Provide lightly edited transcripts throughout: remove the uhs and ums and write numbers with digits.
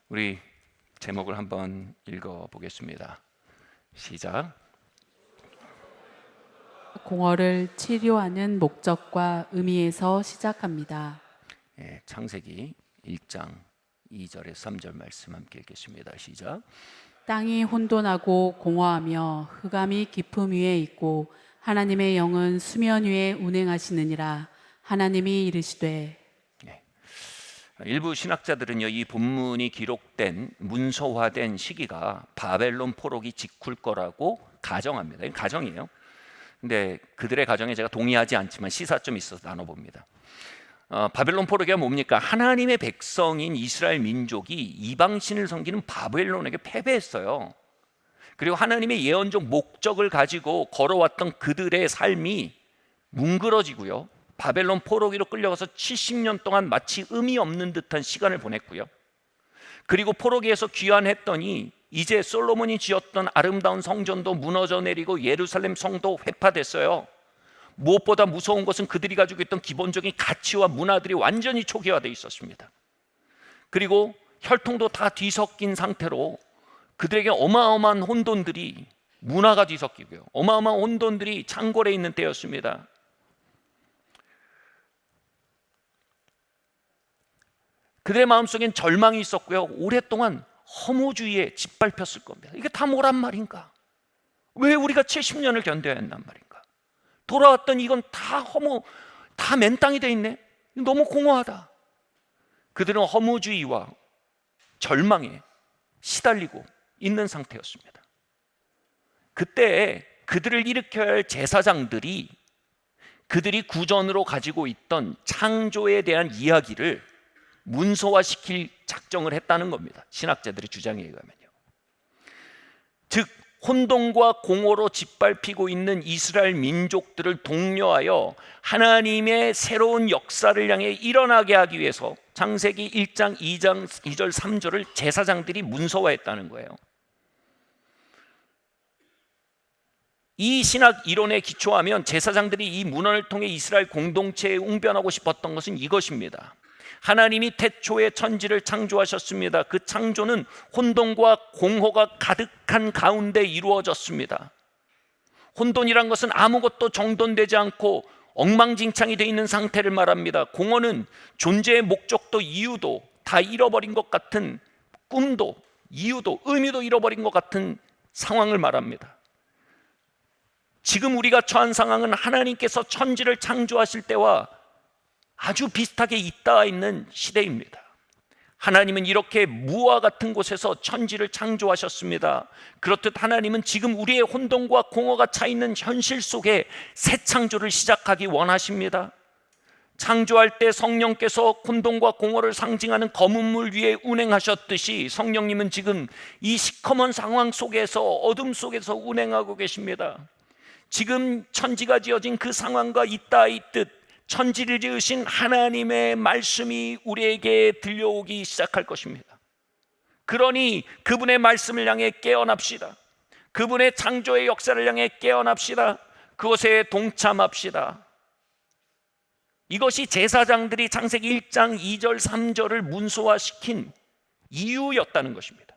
우리 제목을 한번 읽어보겠습니다. 시작. 공허를 치료하는 목적과 의미에서 시작합니다. 창세기 1장 2절에서 3절 말씀 함께 읽겠습니다. 시작. 땅이 혼돈하고 공허하며 흑암이 깊음 위에 있고 하나님의 영은 수면 위에 운행하시느니라. 하나님이 이르시되. 일부 신학자들은요, 이 본문이 기록된 문서화된 시기가 바벨론 포로기 직후일 거라고 가정합니다. 이건 가정이에요. 근데 그들의 가정에 제가 동의하지 않지만 시사점이 있어서 나눠봅니다. 바벨론 포로기가 뭡니까? 하나님의 백성인 이스라엘 민족이 이방신을 섬기는 바벨론에게 패배했어요. 그리고 하나님의 예언적 목적을 가지고 걸어왔던 그들의 삶이 뭉그러지고요, 바벨론 포로기로 끌려가서 70년 동안 마치 의미 없는 듯한 시간을 보냈고요, 그리고 포로기에서 귀환했더니 이제 솔로몬이 지었던 아름다운 성전도 무너져 내리고 예루살렘 성도 회파됐어요. 무엇보다 무서운 것은 그들이 가지고 있던 기본적인 가치와 문화들이 완전히 초기화되어 있었습니다. 그리고 혈통도 다 뒤섞인 상태로 그들에게 어마어마한 혼돈들이, 문화가 뒤섞이고요, 어마어마한 혼돈들이 창궐해 있는 때였습니다. 그들의 마음속엔 절망이 있었고요, 오랫동안 허무주의에 짓밟혔을 겁니다. 이게 다 뭐란 말인가? 왜 우리가 70년을 견뎌야 했단 말인가? 돌아왔더니 이건 다 허무, 다 맨땅이 돼 있네. 너무 공허하다. 그들은 허무주의와 절망에 시달리고 있는 상태였습니다. 그때 그들을 일으켜야 할 제사장들이 그들이 구전으로 가지고 있던 창조에 대한 이야기를 문서화시킬 작정을 했다는 겁니다. 신학자들의 주장에 의하면요. 즉 혼돈과 공허로 짓밟히고 있는 이스라엘 민족들을 독려하여 하나님의 새로운 역사를 향해 일어나게 하기 위해서 창세기 1장 2절 3절을 제사장들이 문서화했다는 거예요. 이 신학 이론에 기초하면 제사장들이 이 문헌을 통해 이스라엘 공동체에 웅변하고 싶었던 것은 이것입니다. 하나님이 태초에 천지를 창조하셨습니다. 그 창조는 혼돈과 공허가 가득한 가운데 이루어졌습니다. 혼돈이란 것은 아무것도 정돈되지 않고 엉망진창이 되어 있는 상태를 말합니다. 공허는 존재의 목적도 이유도 다 잃어버린 것 같은, 꿈도 이유도 의미도 잃어버린 것 같은 상황을 말합니다. 지금 우리가 처한 상황은 하나님께서 천지를 창조하실 때와 아주 비슷하게 잇닿아 있는 시대입니다. 하나님은 이렇게 무와 같은 곳에서 천지를 창조하셨습니다. 그렇듯 하나님은 지금 우리의 혼돈과 공허가 차 있는 현실 속에 새 창조를 시작하기 원하십니다. 창조할 때 성령께서 혼돈과 공허를 상징하는 검은 물 위에 운행하셨듯이 성령님은 지금 이 시커먼 상황 속에서, 어둠 속에서 운행하고 계십니다. 지금 천지가 지어진 그 상황과 잇닿아 있듯 천지를 지으신 하나님의 말씀이 우리에게 들려오기 시작할 것입니다. 그러니 그분의 말씀을 향해 깨어납시다. 그분의 창조의 역사를 향해 깨어납시다. 그것에 동참합시다. 이것이 제사장들이 창세기 1장 2절 3절을 문서화시킨 이유였다는 것입니다.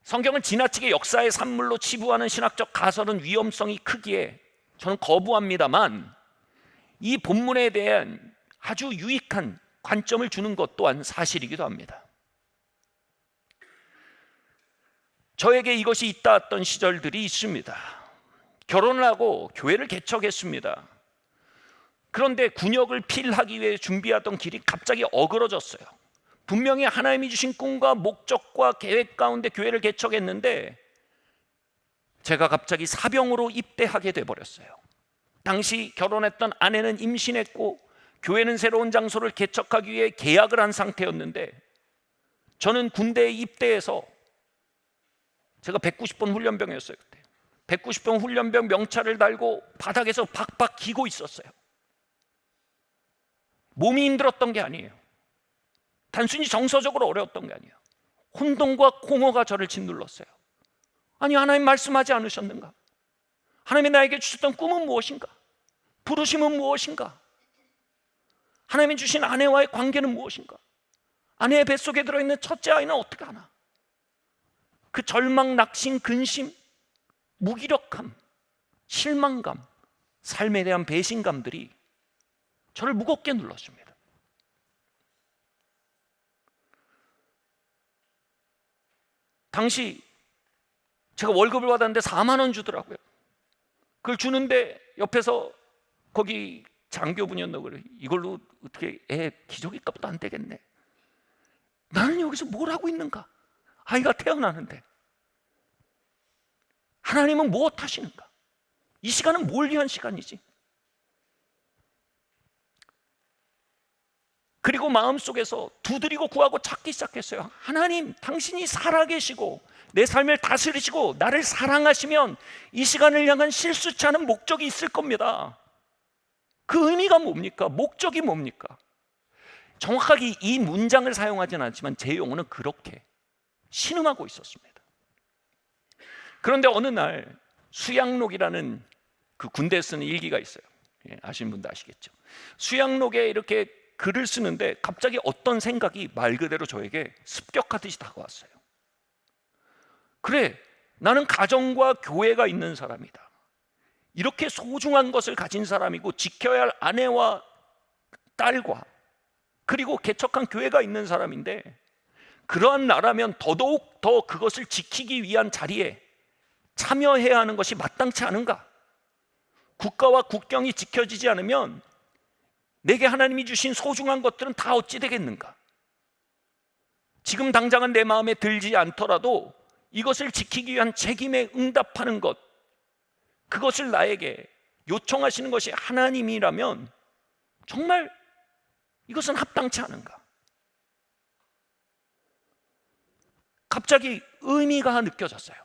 성경을 지나치게 역사의 산물로 치부하는 신학적 가설은 위험성이 크기에 저는 거부합니다만, 이 본문에 대한 아주 유익한 관점을 주는 것 또한 사실이기도 합니다. 저에게 이것이 있다던 시절들이 있습니다. 결혼을 하고 교회를 개척했습니다. 그런데 군역을 필하기 위해 준비하던 길이 갑자기 어그러졌어요. 분명히 하나님이 주신 꿈과 목적과 계획 가운데 교회를 개척했는데 제가 갑자기 사병으로 입대하게 돼버렸어요. 당시 결혼했던 아내는 임신했고 교회는 새로운 장소를 개척하기 위해 계약을 한 상태였는데 저는 군대에 입대해서, 제가 190번 훈련병이었어요. 그때 190번 훈련병 명찰을 달고 바닥에서 박박 기고 있었어요. 몸이 힘들었던 게 아니에요. 단순히 정서적으로 어려웠던 게 아니에요. 혼돈과 공허가 저를 짓눌렀어요. 아니, 하나님 말씀하지 않으셨는가? 하나님이 나에게 주셨던 꿈은 무엇인가? 부르심은 무엇인가? 하나님이 주신 아내와의 관계는 무엇인가? 아내의 뱃속에 들어있는 첫째 아이는 어떻게 하나? 그 절망, 낙심, 근심, 무기력함, 실망감, 삶에 대한 배신감들이 저를 무겁게 눌렀습니다. 당시 제가 월급을 받았는데 4만 원 주더라고요. 그걸 주는데 옆에서 거기 장교분이었나 그래. 이걸로 어떻게 애 기저귀값도 안 되겠네. 나는 여기서 뭘 하고 있는가? 아이가 태어나는데 하나님은 무엇 하시는가? 이 시간은 뭘 위한 시간이지? 그리고 마음속에서 두드리고 구하고 찾기 시작했어요. 하나님, 당신이 살아계시고 내 삶을 다스리시고 나를 사랑하시면 이 시간을 향한 실수치 않은 목적이 있을 겁니다. 그 의미가 뭡니까? 목적이 뭡니까? 정확하게 이 문장을 사용하지는 않지만 제 영혼은 그렇게 신음하고 있었습니다. 그런데 어느 날 수양록이라는 그 군대에 쓰는 일기가 있어요. 아시는 분도 아시겠죠. 수양록에 이렇게 글을 쓰는데 갑자기 어떤 생각이 말 그대로 저에게 습격하듯이 다가왔어요. 그래, 나는 가정과 교회가 있는 사람이다. 이렇게 소중한 것을 가진 사람이고 지켜야 할 아내와 딸과 그리고 개척한 교회가 있는 사람인데, 그러한 나라면 더더욱 더 그것을 지키기 위한 자리에 참여해야 하는 것이 마땅치 않은가? 국가와 국경이 지켜지지 않으면 내게 하나님이 주신 소중한 것들은 다 어찌 되겠는가? 지금 당장은 내 마음에 들지 않더라도 이것을 지키기 위한 책임에 응답하는 것, 그것을 나에게 요청하시는 것이 하나님이라면 정말 이것은 합당치 않은가? 갑자기 의미가 느껴졌어요.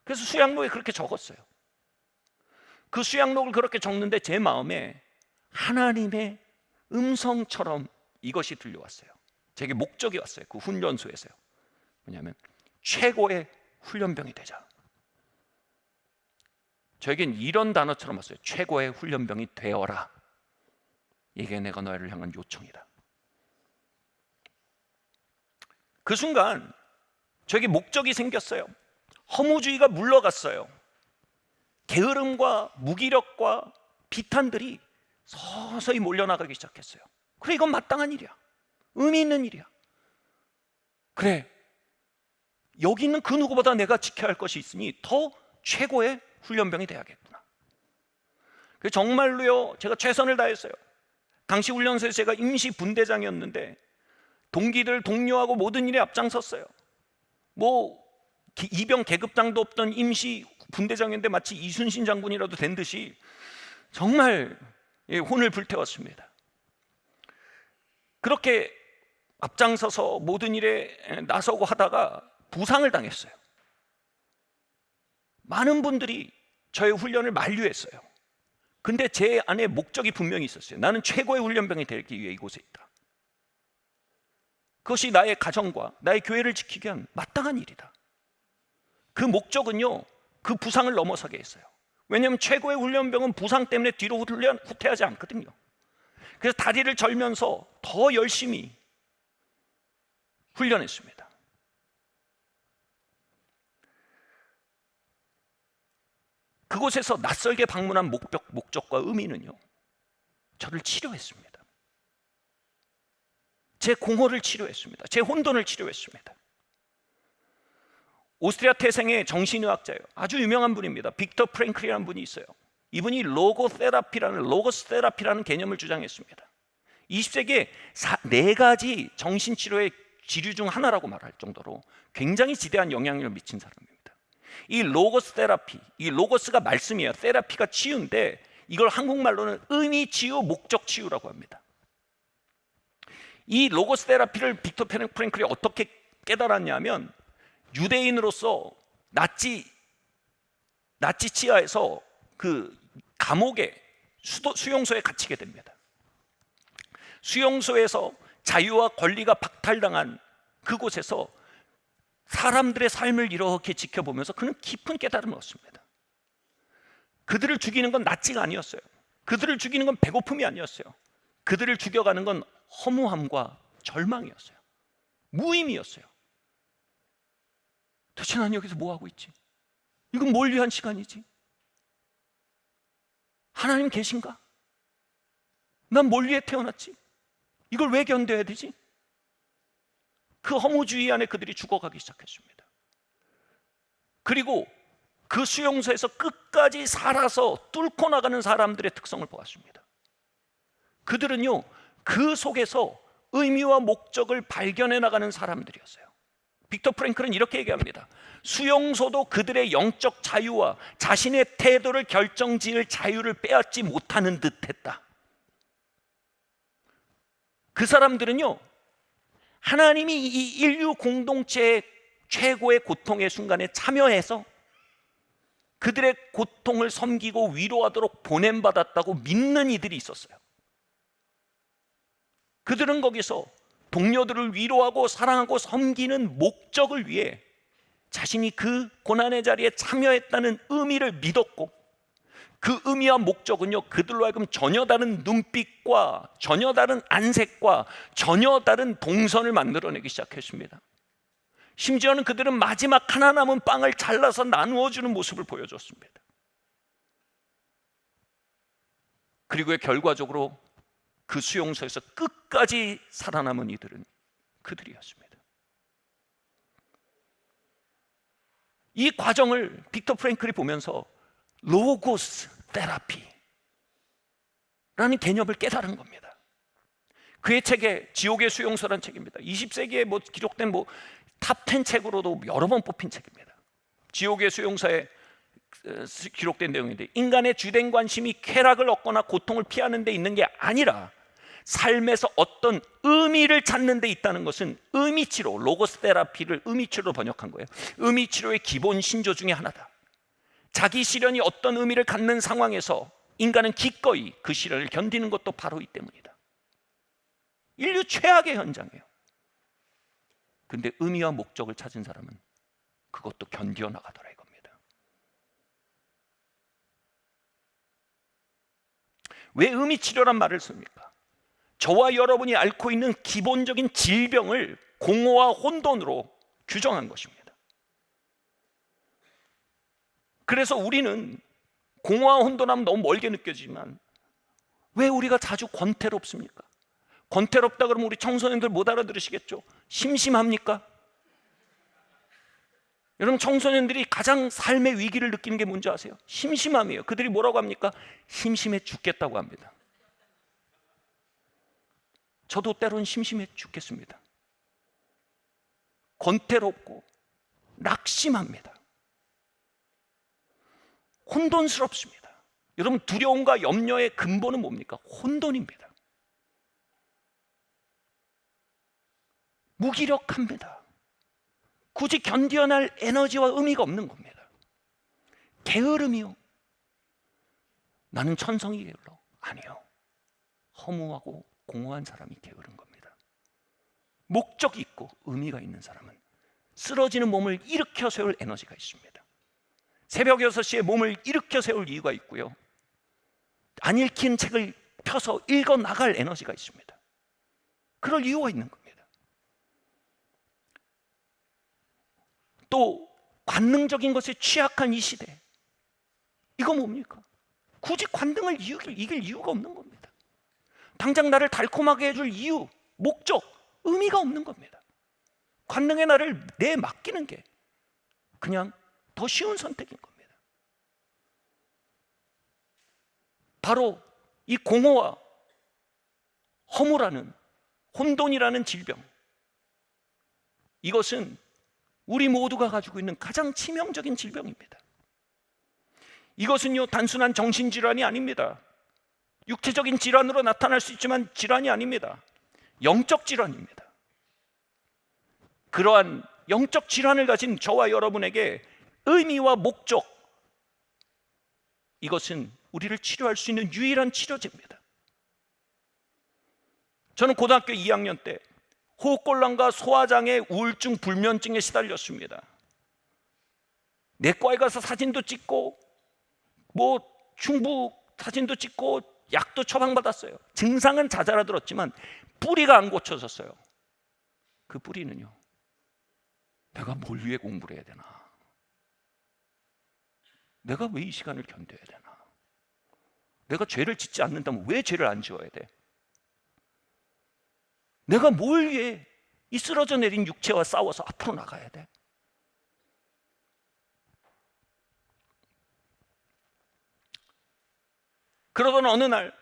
그래서 수양록에 그렇게 적었어요. 그 수양록을 그렇게 적는데 제 마음에 하나님의 음성처럼 이것이 들려왔어요. 제게 목적이 왔어요. 그 훈련소에서요. 뭐냐면 최고의 훈련병이 되자. 저에겐 이런 단어처럼 왔어요. 최고의 훈련병이 되어라. 이게 내가 너희를 향한 요청이다. 그 순간 저에게 목적이 생겼어요. 허무주의가 물러갔어요. 게으름과 무기력과 비탄들이 서서히 몰려나가기 시작했어요. 그래, 이건 마땅한 일이야. 의미 있는 일이야. 그래, 여기 있는 그 누구보다 내가 지켜야 할 것이 있으니 더 최고의 훈련병이 돼야겠구나. 그래서 정말로요, 제가 최선을 다했어요. 당시 훈련소에서 제가 임시 분대장이었는데 동기들 독려하고 모든 일에 앞장섰어요. 이병 계급장도 없던 임시 분대장이었는데 마치 이순신 장군이라도 된 듯이 정말 혼을 불태웠습니다. 그렇게 앞장서서 모든 일에 나서고 하다가 부상을 당했어요. 많은 분들이 저의 훈련을 만류했어요. 근데 제 안에 목적이 분명히 있었어요. 나는 최고의 훈련병이 되기 위해 이곳에 있다. 그것이 나의 가정과 나의 교회를 지키기 위한 마땅한 일이다. 그 목적은요, 그 부상을 넘어서게 했어요. 왜냐하면 최고의 훈련병은 부상 때문에 뒤로 후퇴하지 않거든요. 그래서 다리를 절면서 더 열심히 훈련했습니다. 그곳에서 낯설게 방문한 목적과 의미는요, 저를 치료했습니다. 제 공허를 치료했습니다. 제 혼돈을 치료했습니다. 오스트리아 태생의 정신의학자예요. 아주 유명한 분입니다. 빅터 프랭클이라는 분이 있어요. 이분이 로고스 테라피라는 개념을 주장했습니다. 20세기에 4가지 정신치료의 지류 중 하나라고 말할 정도로 굉장히 지대한 영향력을 미친 사람입니다. 이 로고스 테라피, 이 로고스가 말씀이에요. 테라피가 치유인데 이걸 한국말로는 의미 치유, 목적 치유라고 합니다. 이 로고스 테라피를 빅터 프랭클이 어떻게 깨달았냐면, 유대인으로서 나치 치하에서 그 감옥에 수용소에 갇히게 됩니다. 수용소에서 자유와 권리가 박탈당한 그곳에서 사람들의 삶을 이렇게 지켜보면서 그는 깊은 깨달음을 얻습니다. 그들을 죽이는 건 나치가 아니었어요. 그들을 죽이는 건 배고픔이 아니었어요. 그들을 죽여가는 건 허무함과 절망이었어요. 무의미였어요. 도대체 난 여기서 뭐 하고 있지? 이건 뭘 위한 시간이지? 하나님 계신가? 난 뭘 위해 태어났지? 이걸 왜 견뎌야 되지? 그 허무주의 안에 그들이 죽어가기 시작했습니다. 그리고 그 수용소에서 끝까지 살아서 뚫고 나가는 사람들의 특성을 보았습니다. 그들은요, 그 속에서 의미와 목적을 발견해 나가는 사람들이었어요. 빅터 프랭클은 이렇게 얘기합니다. 수용소도 그들의 영적 자유와 자신의 태도를 결정지을 자유를 빼앗지 못하는 듯 했다. 그 사람들은요, 하나님이 이 인류 공동체의 최고의 고통의 순간에 참여해서 그들의 고통을 섬기고 위로하도록 보냄받았다고 믿는 이들이 있었어요. 그들은 거기서 동료들을 위로하고 사랑하고 섬기는 목적을 위해 자신이 그 고난의 자리에 참여했다는 의미를 믿었고, 그 의미와 목적은요, 그들로 하여금 전혀 다른 눈빛과 전혀 다른 안색과 전혀 다른 동선을 만들어내기 시작했습니다. 심지어는 그들은 마지막 하나 남은 빵을 잘라서 나누어 주는 모습을 보여줬습니다. 그리고 결과적으로 그 수용소에서 끝까지 살아남은 이들은 그들이었습니다. 이 과정을 빅터 프랭클이 보면서 로고스 테라피라는 개념을 깨달은 겁니다. 그의 책에 지옥의 수용소라는 책입니다. 20세기에 기록된 탑 10 책으로도 여러 번 뽑힌 책입니다. 지옥의 수용소에 기록된 내용인데, 인간의 주된 관심이 쾌락을 얻거나 고통을 피하는 데 있는 게 아니라 삶에서 어떤 의미를 찾는 데 있다는 것은 의미치료, 로고스 테라피를 의미치료로 번역한 거예요. 의미치료의 기본 신조 중에 하나다. 자기 시련이 어떤 의미를 갖는 상황에서 인간은 기꺼이 그 시련을 견디는 것도 바로 이 때문이다. 인류 최악의 현장이에요. 근데 의미와 목적을 찾은 사람은 그것도 견디어 나가더라 이겁니다. 왜 의미치료란 말을 씁니까? 저와 여러분이 앓고 있는 기본적인 질병을 공허와 혼돈으로 규정한 것입니다. 그래서 우리는 공허와 혼돈하면 너무 멀게 느껴지지만 왜 우리가 자주 권태롭습니까? 권태롭다 그러면 우리 청소년들 못 알아들으시겠죠? 심심합니까? 여러분, 청소년들이 가장 삶의 위기를 느끼는 게 뭔지 아세요? 심심함이에요. 그들이 뭐라고 합니까? 심심해 죽겠다고 합니다. 저도 때로는 심심해 죽겠습니다. 권태롭고 낙심합니다. 혼돈스럽습니다. 여러분, 두려움과 염려의 근본은 뭡니까? 혼돈입니다. 무기력합니다. 굳이 견뎌낼 에너지와 의미가 없는 겁니다. 게으름이요. 나는 천성이 게을러. 아니요. 허무하고 공허한 사람이 게으른 겁니다. 목적이 있고 의미가 있는 사람은 쓰러지는 몸을 일으켜 세울 에너지가 있습니다. 새벽 6시에 몸을 일으켜 세울 이유가 있고요, 안 읽힌 책을 펴서 읽어 나갈 에너지가 있습니다. 그럴 이유가 있는 겁니다. 또 관능적인 것에 취약한 이 시대, 이거 뭡니까? 굳이 관능을 이길 이유가 없는 겁니다. 당장 나를 달콤하게 해줄 이유, 목적, 의미가 없는 겁니다. 관능의 나를 내맡기는 게 그냥 더 쉬운 선택인 겁니다. 바로 이 공허와 허무라는, 혼돈이라는 질병, 이것은 우리 모두가 가지고 있는 가장 치명적인 질병입니다. 이것은요, 단순한 정신질환이 아닙니다. 육체적인 질환으로 나타날 수 있지만 질환이 아닙니다. 영적 질환입니다. 그러한 영적 질환을 가진 저와 여러분에게 의미와 목적, 이것은 우리를 치료할 수 있는 유일한 치료제입니다. 저는 고등학교 2학년 때 호흡곤란과 소화장애, 우울증, 불면증에 시달렸습니다. 내과에 가서 사진도 찍고 흉부 사진도 찍고 약도 처방받았어요. 증상은 자잘하들었지만 뿌리가 안 고쳐졌어요. 그 뿌리는요, 내가 뭘 위해 공부를 해야 되나? 내가 왜 이 시간을 견뎌야 되나? 내가 죄를 짓지 않는다면 왜 죄를 안 지어야 돼? 내가 뭘 위해 이 쓰러져 내린 육체와 싸워서 앞으로 나가야 돼? 그러던 어느 날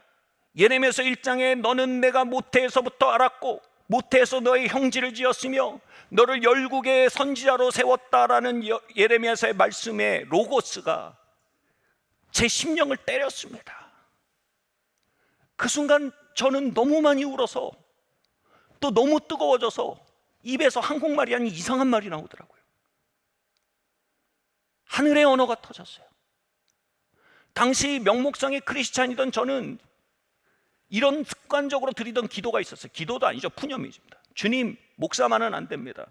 예레미야서 1장에 너는 내가 모태에서부터 알았고 모태에서 너의 형질을 지었으며 너를 열국의 선지자로 세웠다라는 예레미야서의 말씀에 로고스가 제 심령을 때렸습니다. 그 순간 저는 너무 많이 울어서 또 너무 뜨거워져서 입에서 한국말이 아닌 이상한 말이 나오더라고요. 하늘의 언어가 터졌어요. 당시 명목상의 크리스찬이던 저는 이런 습관적으로 드리던 기도가 있었어요. 기도도 아니죠, 푸념이입니다. 주님, 목사만은 안 됩니다.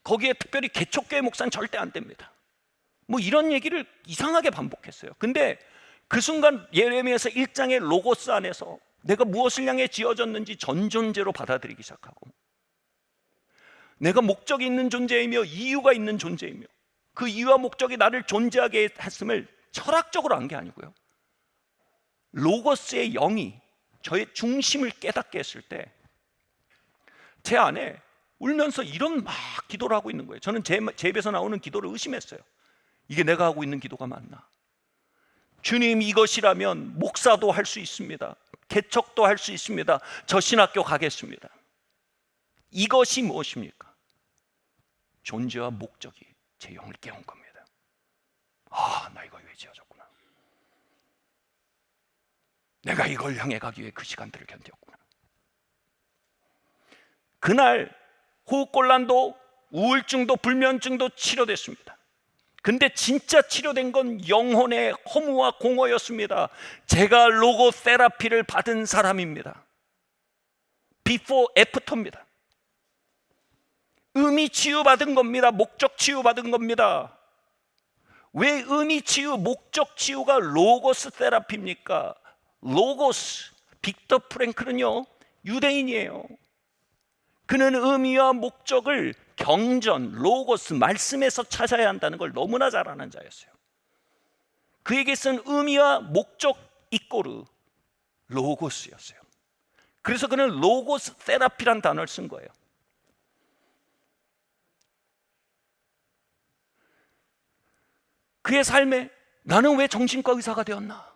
거기에 특별히 개척교회 목사는 절대 안 됩니다. 뭐 이런 얘기를 이상하게 반복했어요. 근데 그 순간 예레미야서 1장의 로고스 안에서 내가 무엇을 향해 지어졌는지 전존재로 받아들이기 시작하고, 내가 목적이 있는 존재이며 이유가 있는 존재이며 그 이유와 목적이 나를 존재하게 했음을 철학적으로 한 게 아니고요, 로고스의 영이 저의 중심을 깨닫게 했을 때 제 안에 울면서 이런 막 기도를 하고 있는 거예요. 저는 제 입에서 나오는 기도를 의심했어요. 이게 내가 하고 있는 기도가 맞나? 주님, 이것이라면 목사도 할 수 있습니다. 개척도 할 수 있습니다. 저 신학교 가겠습니다. 이것이 무엇입니까? 존재와 목적이 제 영을 깨운 겁니다. 아, 나 이거 왜 지어졌구나. 내가 이걸 향해 가기 위해 그 시간들을 견뎠구나. 그날 호흡곤란도 우울증도 불면증도 치료됐습니다. 근데 진짜 치료된 건 영혼의 허무와 공허였습니다. 제가 로고 테라피를 받은 사람입니다. 비포 애프터입니다. 의미 치유받은 겁니다. 목적 치유받은 겁니다. 왜 의미 치유, 목적 치유가 로고스 테라피입니까? 로고스, 빅터 프랭클은요, 유대인이에요. 그는 의미와 목적을 경전, 로고스, 말씀에서 찾아야 한다는 걸 너무나 잘 아는 자였어요. 그에게 쓴 의미와 목적 이꼬르 로고스였어요. 그래서 그는 로고스 테라피란 단어를 쓴 거예요. 그의 삶에 나는 왜 정신과 의사가 되었나?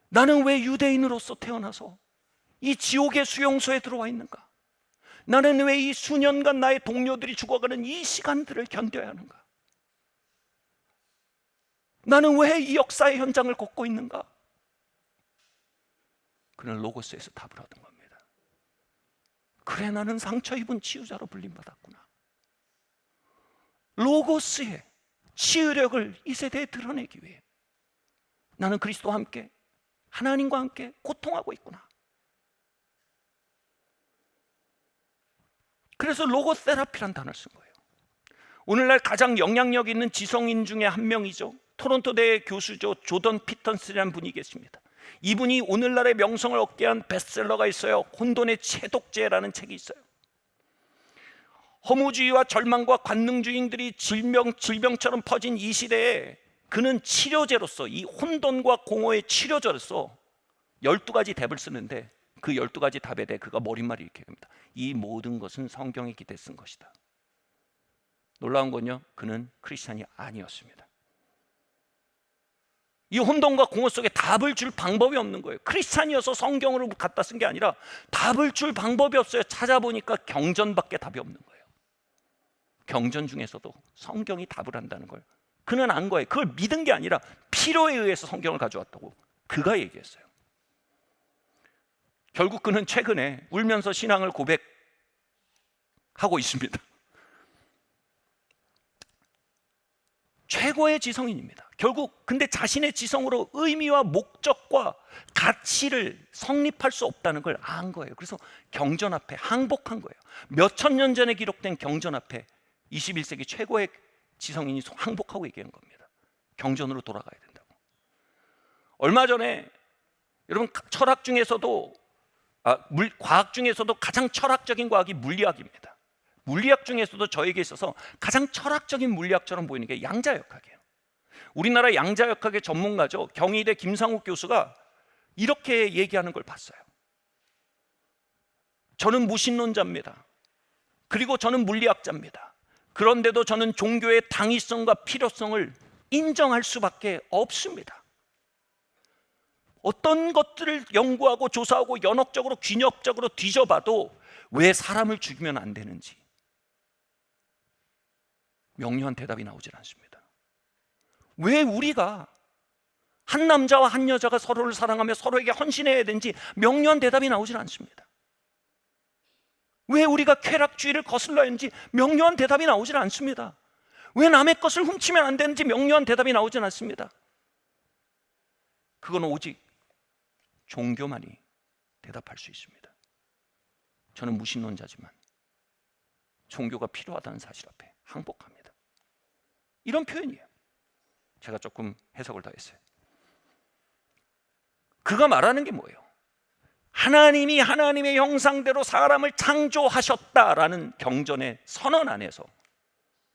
나는 왜 유대인으로서 태어나서 이 지옥의 수용소에 들어와 있는가? 나는 왜 이 수년간 나의 동료들이 죽어가는 이 시간들을 견뎌야 하는가? 나는 왜 이 역사의 현장을 걷고 있는가? 그는 로고스에서 답을 얻은 겁니다. 그래, 나는 상처 입은 치유자로 불림받았구나. 로고스의 치유력을 이 세대에 드러내기 위해 나는 그리스도와 함께, 하나님과 함께 고통하고 있구나. 그래서 로고 테라피란 단어를 쓴 거예요. 오늘날 가장 영향력 있는 지성인 중에 한 명이죠. 토론토 대 교수죠. 조던 피턴스라는 분이 계십니다. 이분이 오늘날의 명성을 얻게 한 베스트셀러가 있어요. 혼돈의 채독제라는 책이 있어요. 허무주의와 절망과 관능주의들이 질병처럼 퍼진 이 시대에 그는 치료제로서, 이 혼돈과 공허의 치료제로서 12가지 답을 쓰는데, 그 12가지 답에 대해 그가 머릿말이 이렇게 합니다. 이 모든 것은 성경에 기대 쓴 것이다. 놀라운 건요, 그는 크리스찬이 아니었습니다. 이 혼돈과 공허 속에 답을 줄 방법이 없는 거예요. 크리스찬이어서 성경으로 갖다 쓴 게 아니라 답을 줄 방법이 없어요. 찾아보니까 경전밖에 답이 없는 거예요. 경전 중에서도 성경이 답을 한다는 걸 그는 안 거예요. 그걸 믿은 게 아니라 필요에 의해서 성경을 가져왔다고 그가 얘기했어요. 결국 그는 최근에 울면서 신앙을 고백하고 있습니다. 최고의 지성인입니다. 결국 근데 자신의 지성으로 의미와 목적과 가치를 성립할 수 없다는 걸 안 거예요. 그래서 경전 앞에 항복한 거예요. 몇천 년 전에 기록된 경전 앞에 21세기 최고의 지성인이 항복하고 얘기한 겁니다. 경전으로 돌아가야 된다고. 얼마 전에 여러분 철학 중에서도 과학 중에서도 가장 철학적인 과학이 물리학입니다. 물리학 중에서도 저에게 있어서 가장 철학적인 물리학처럼 보이는 게 양자역학이에요. 우리나라 양자역학의 전문가죠. 경희대 김상욱 교수가 이렇게 얘기하는 걸 봤어요. 저는 무신론자입니다. 그리고 저는 물리학자입니다. 그런데도 저는 종교의 당위성과 필요성을 인정할 수밖에 없습니다. 어떤 것들을 연구하고 조사하고 연역적으로 균역적으로 뒤져봐도 왜 사람을 죽이면 안 되는지 명료한 대답이 나오질 않습니다. 왜 우리가 한 남자와 한 여자가 서로를 사랑하며 서로에게 헌신해야 되는지 명료한 대답이 나오질 않습니다. 왜 우리가 쾌락주의를 거슬러야 하는지 명료한 대답이 나오질 않습니다. 왜 남의 것을 훔치면 안 되는지 명료한 대답이 나오질 않습니다. 그건 오직 종교만이 대답할 수 있습니다. 저는 무신론자지만 종교가 필요하다는 사실 앞에 항복합니다. 이런 표현이에요. 제가 조금 해석을 더 했어요. 그가 말하는 게 뭐예요? 하나님이 하나님의 형상대로 사람을 창조하셨다라는 경전의 선언 안에서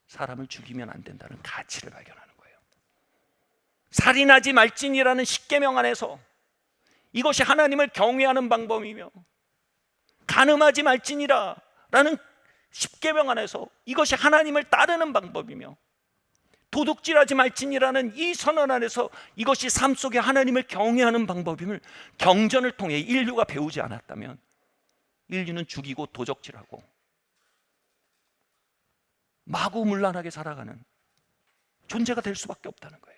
사람을 죽이면 안 된다는 가치를 발견하는 거예요. 살인하지 말지니라는 십계명 안에서 이것이 하나님을 경외하는 방법이며, 간음하지 말지니라라는 십계명 안에서 이것이 하나님을 따르는 방법이며, 도둑질하지 말지니라는 이 선언 안에서 이것이 삶 속에 하나님을 경외하는 방법임을 경전을 통해 인류가 배우지 않았다면 인류는 죽이고 도적질하고 마구문란하게 살아가는 존재가 될 수밖에 없다는 거예요.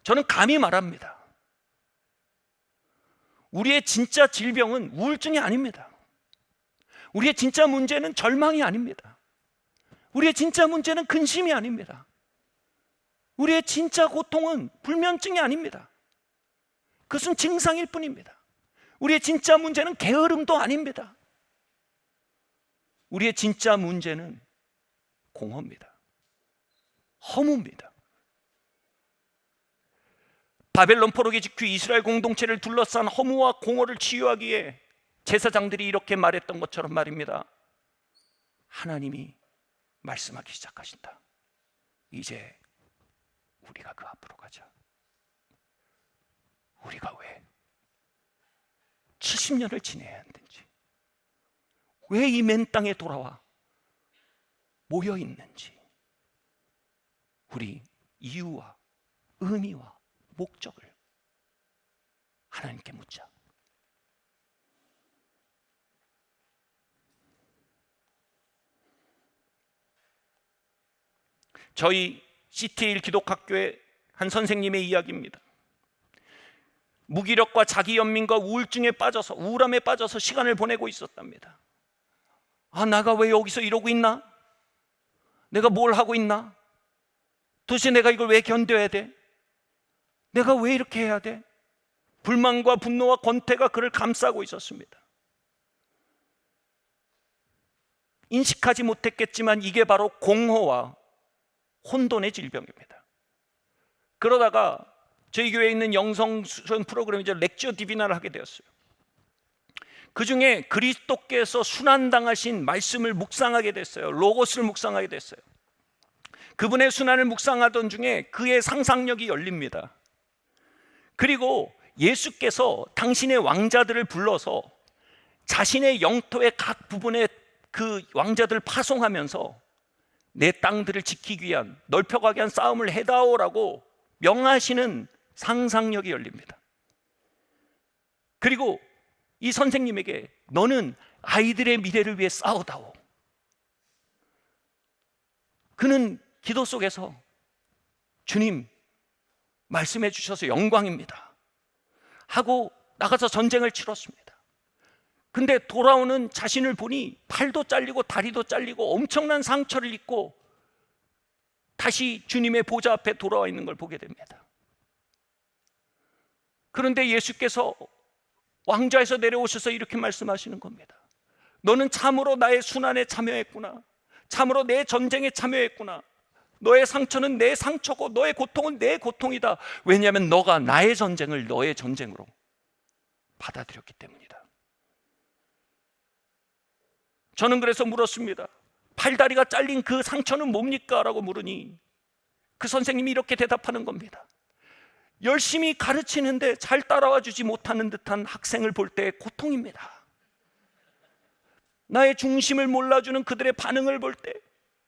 저는 감히 말합니다. 우리의 진짜 질병은 우울증이 아닙니다. 우리의 진짜 문제는 절망이 아닙니다. 우리의 진짜 문제는 근심이 아닙니다. 우리의 진짜 고통은 불면증이 아닙니다. 그것은 증상일 뿐입니다. 우리의 진짜 문제는 게으름도 아닙니다. 우리의 진짜 문제는 공허입니다. 허무입니다. 바벨론 포로기 직후 이스라엘 공동체를 둘러싼 허무와 공허를 치유하기에 제사장들이 이렇게 말했던 것처럼 말입니다. 하나님이 말씀하기 시작하신다. 이제 우리가 그 앞으로 가자. 우리가 왜 70년을 지내야 하는지, 왜 이 맨 땅에 돌아와 모여 있는지, 우리 이유와 의미와 목적을 하나님께 묻자. 저희 CT1 기독학교의 한 선생님의 이야기입니다. 무기력과 자기연민과 우울증에 빠져서, 우울함에 빠져서 시간을 보내고 있었답니다. 내가 왜 여기서 이러고 있나? 내가 뭘 하고 있나? 도대체 내가 이걸 왜 견뎌야 돼? 내가 왜 이렇게 해야 돼? 불만과 분노와 권태가 그를 감싸고 있었습니다. 인식하지 못했겠지만 이게 바로 공허와 혼돈의 질병입니다. 그러다가 저희 교회에 있는 영성 수련 프로그램이죠, 렉지오 디비나를 하게 되었어요. 그 중에 그리스도께서 순환당하신 말씀을 묵상하게 됐어요. 로고스를 묵상하게 됐어요. 그분의 순환을 묵상하던 중에 그의 상상력이 열립니다. 그리고 예수께서 당신의 왕자들을 불러서 자신의 영토의 각 부분에 그 왕자들을 파송하면서 내 땅들을 지키기 위한, 넓혀가기 위한 싸움을 해다오라고 명하시는 상상력이 열립니다. 그리고 이 선생님에게 너는 아이들의 미래를 위해 싸우다오. 그는 기도 속에서 주님 말씀해 주셔서 영광입니다 하고 나가서 전쟁을 치렀습니다. 근데 돌아오는 자신을 보니 팔도 잘리고 다리도 잘리고 엄청난 상처를 입고 다시 주님의 보좌 앞에 돌아와 있는 걸 보게 됩니다. 그런데 예수께서 왕좌에서 내려오셔서 이렇게 말씀하시는 겁니다. 너는 참으로 나의 순환에 참여했구나. 참으로 내 전쟁에 참여했구나. 너의 상처는 내 상처고 너의 고통은 내 고통이다. 왜냐하면 너가 나의 전쟁을 너의 전쟁으로 받아들였기 때문이다. 저는 그래서 물었습니다. 팔다리가 잘린 그 상처는 뭡니까? 라고 물으니 그 선생님이 이렇게 대답하는 겁니다. 열심히 가르치는데 잘 따라와 주지 못하는 듯한 학생을 볼 때의 고통입니다. 나의 중심을 몰라주는 그들의 반응을 볼 때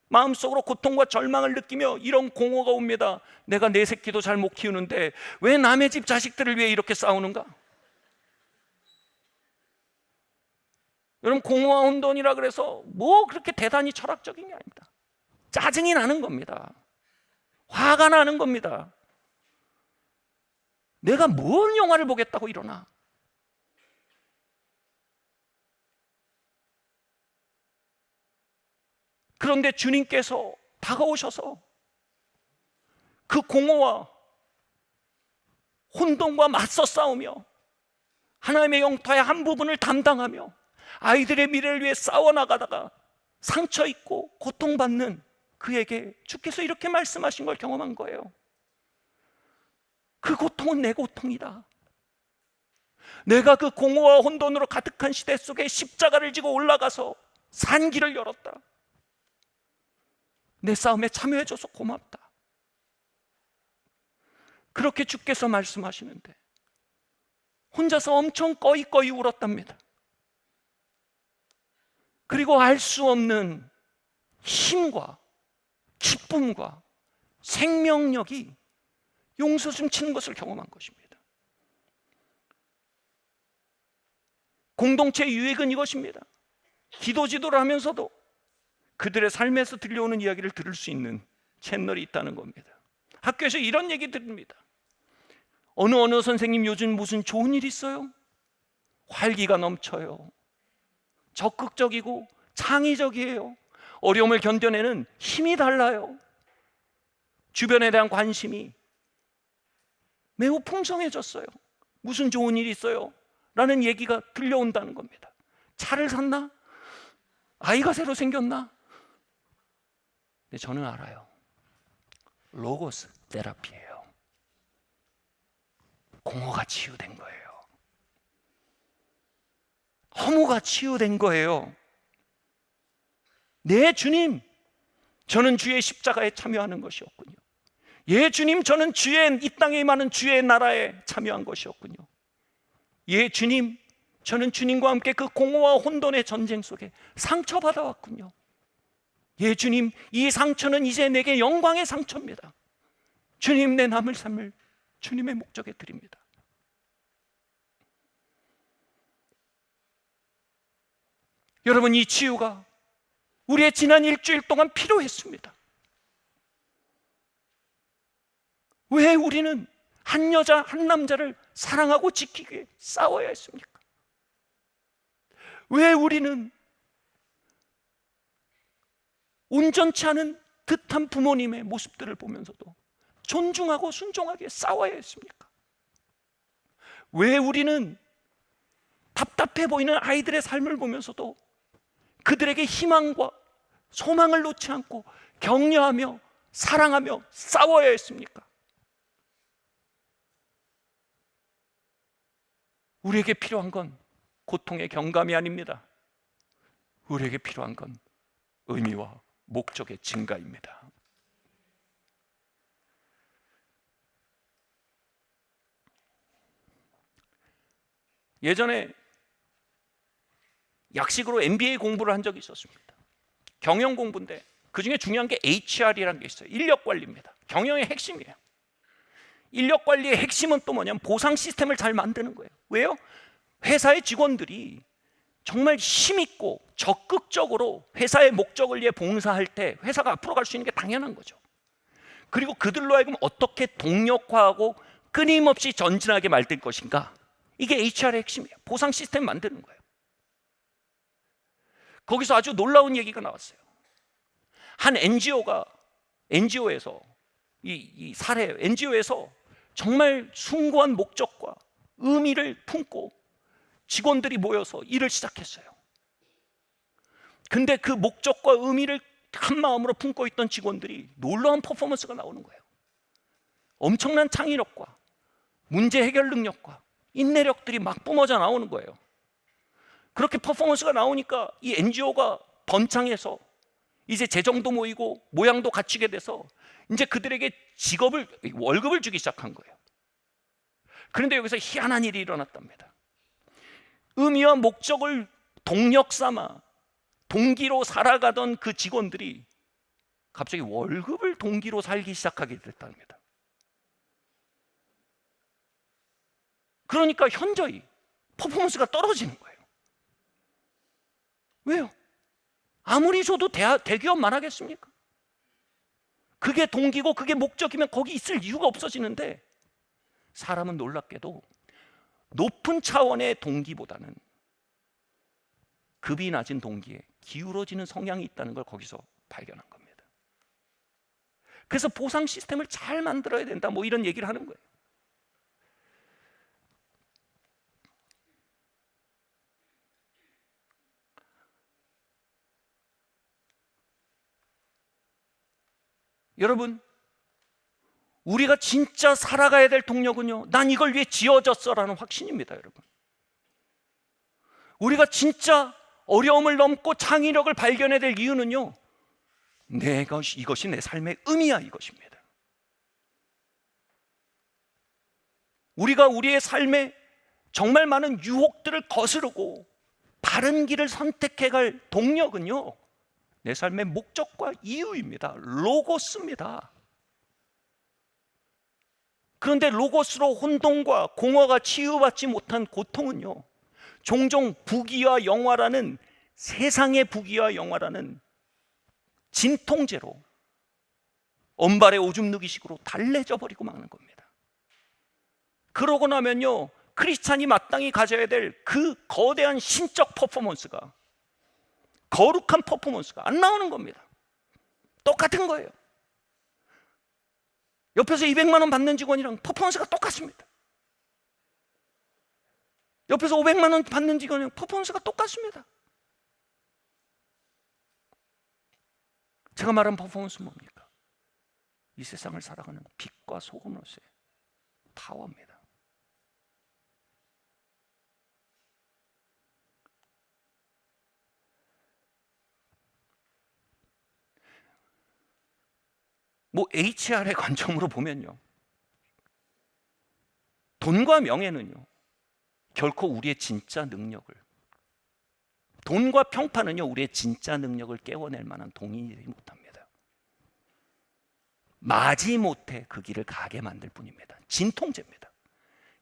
마음속으로 고통과 절망을 느끼며 이런 공허가 옵니다. 내가 내 새끼도 잘 못 키우는데 왜 남의 집 자식들을 위해 이렇게 싸우는가? 여러분, 공허와 혼돈이라 그래서 뭐 그렇게 대단히 철학적인 게 아닙니다. 짜증이 나는 겁니다. 화가 나는 겁니다. 내가 뭔 영화를 보겠다고 이러나? 그런데 주님께서 다가오셔서 그 공허와 혼돈과 맞서 싸우며 하나님의 영토의 한 부분을 담당하며 아이들의 미래를 위해 싸워나가다가 상처 입고 고통받는 그에게 주께서 이렇게 말씀하신 걸 경험한 거예요. 그 고통은 내 고통이다. 내가 그 공허와 혼돈으로 가득한 시대 속에 십자가를 지고 올라가서 산길을 열었다. 내 싸움에 참여해줘서 고맙다. 그렇게 주께서 말씀하시는데 혼자서 엄청 꺼이꺼이 울었답니다. 그리고 알 수 없는 힘과 기쁨과 생명력이 용솟음 치는 것을 경험한 것입니다. 공동체의 유익은 이것입니다. 기도 지도를 하면서도 그들의 삶에서 들려오는 이야기를 들을 수 있는 채널이 있다는 겁니다. 학교에서 이런 얘기 들립니다. 어느 선생님 요즘 무슨 좋은 일 있어요? 활기가 넘쳐요. 적극적이고 창의적이에요. 어려움을 견뎌내는 힘이 달라요. 주변에 대한 관심이 매우 풍성해졌어요. 무슨 좋은 일 있어요? 라는 얘기가 들려온다는 겁니다. 차를 샀나? 아이가 새로 생겼나? 근데 저는 알아요. 로고스 테라피예요. 공허가 치유된 거예요. 허무가 치유된 거예요. 네, 주님, 저는 주의 십자가에 참여하는 것이었군요. 예, 주님, 저는 주의 이 땅에 임하는 주의 나라에 참여한 것이었군요. 예, 주님, 저는 주님과 함께 그 공허와 혼돈의 전쟁 속에 상처받아 왔군요. 예, 주님, 이 상처는 이제 내게 영광의 상처입니다. 주님, 내 남을 삶을 주님의 목적에 드립니다. 여러분, 이 치유가 우리의 지난 일주일 동안 필요했습니다. 왜 우리는 한 여자, 한 남자를 사랑하고 지키기 위해 싸워야 했습니까? 왜 우리는 온전치 않은 듯한 부모님의 모습들을 보면서도 존중하고 순종하게 싸워야 했습니까? 왜 우리는 답답해 보이는 아이들의 삶을 보면서도 그들에게 희망과 소망을 놓지 않고 격려하며 사랑하며 싸워야 했습니까? 우리에게 필요한 건 고통의 경감이 아닙니다. 우리에게 필요한 건 의미와 목적의 증가입니다. 예전에 약식으로 MBA 공부를 한 적이 있었습니다. 경영 공부인데 그중에 중요한 게 HR이라는 게 있어요. 인력 관리입니다. 경영의 핵심이에요. 인력 관리의 핵심은 또 뭐냐면 보상 시스템을 잘 만드는 거예요. 왜요? 회사의 직원들이 정말 힘있고 적극적으로 회사의 목적을 위해 봉사할 때 회사가 앞으로 갈 수 있는 게 당연한 거죠. 그리고 그들로 하여금 어떻게 동력화하고 끊임없이 전진하게 만들 것인가, 이게 HR의 핵심이에요. 보상 시스템 만드는 거예요. 거기서 아주 놀라운 얘기가 나왔어요. 한 NGO에서 이 사례 NGO에서 정말 숭고한 목적과 의미를 품고 직원들이 모여서 일을 시작했어요. 근데 그 목적과 의미를 한 마음으로 품고 있던 직원들이 놀라운 퍼포먼스가 나오는 거예요. 엄청난 창의력과 문제 해결 능력과 인내력들이 막 뿜어져 나오는 거예요. 그렇게 퍼포먼스가 나오니까 이 NGO가 번창해서 이제 재정도 모이고 모양도 갖추게 돼서 이제 그들에게 월급을 주기 시작한 거예요. 그런데 여기서 희한한 일이 일어났답니다. 의미와 목적을 동력 삼아 동기로 살아가던 그 직원들이 갑자기 월급을 동기로 살기 시작하게 됐답니다. 그러니까 현저히 퍼포먼스가 떨어지는 거예요. 왜요? 아무리 줘도 대기업만 하겠습니까? 그게 동기고 그게 목적이면 거기 있을 이유가 없어지는데, 사람은 놀랍게도 높은 차원의 동기보다는 급이 낮은 동기에 기울어지는 성향이 있다는 걸 거기서 발견한 겁니다. 그래서 보상 시스템을 잘 만들어야 된다, 뭐 이런 얘기를 하는 거예요. 여러분, 우리가 진짜 살아가야 될 동력은요, 난 이걸 위해 지어졌어라는 확신입니다. 여러분, 우리가 진짜 어려움을 넘고 창의력을 발견해야 될 이유는요, 이것이 내 삶의 의미야, 이것입니다. 우리가 우리의 삶에 정말 많은 유혹들을 거스르고 바른 길을 선택해 갈 동력은요, 내 삶의 목적과 이유입니다. 로고스입니다. 그런데 로고스로 혼돈과 공허가 치유받지 못한 고통은요, 종종 부귀와 영화라는, 세상의 부귀와 영화라는 진통제로 언발의 오줌 누기식으로 달래져 버리고 마는 겁니다. 그러고 나면요, 크리스찬이 마땅히 가져야 될 그 거대한 신적 퍼포먼스가, 거룩한 퍼포먼스가 안 나오는 겁니다. 똑같은 거예요. 옆에서 200만 원 받는 직원이랑 퍼포먼스가 똑같습니다. 옆에서 500만 원 받는 직원이랑 퍼포먼스가 똑같습니다. 제가 말한 퍼포먼스는 뭡니까? 이 세상을 살아가는 빛과 소금으로서의 파워입니다. 뭐 HR의 관점으로 보면요, 돈과 명예는요 결코 우리의 진짜 능력을, 돈과 평판은요 우리의 진짜 능력을 깨워낼 만한 동인이 되지 못합니다. 마지못해 그 길을 가게 만들 뿐입니다. 진통제입니다.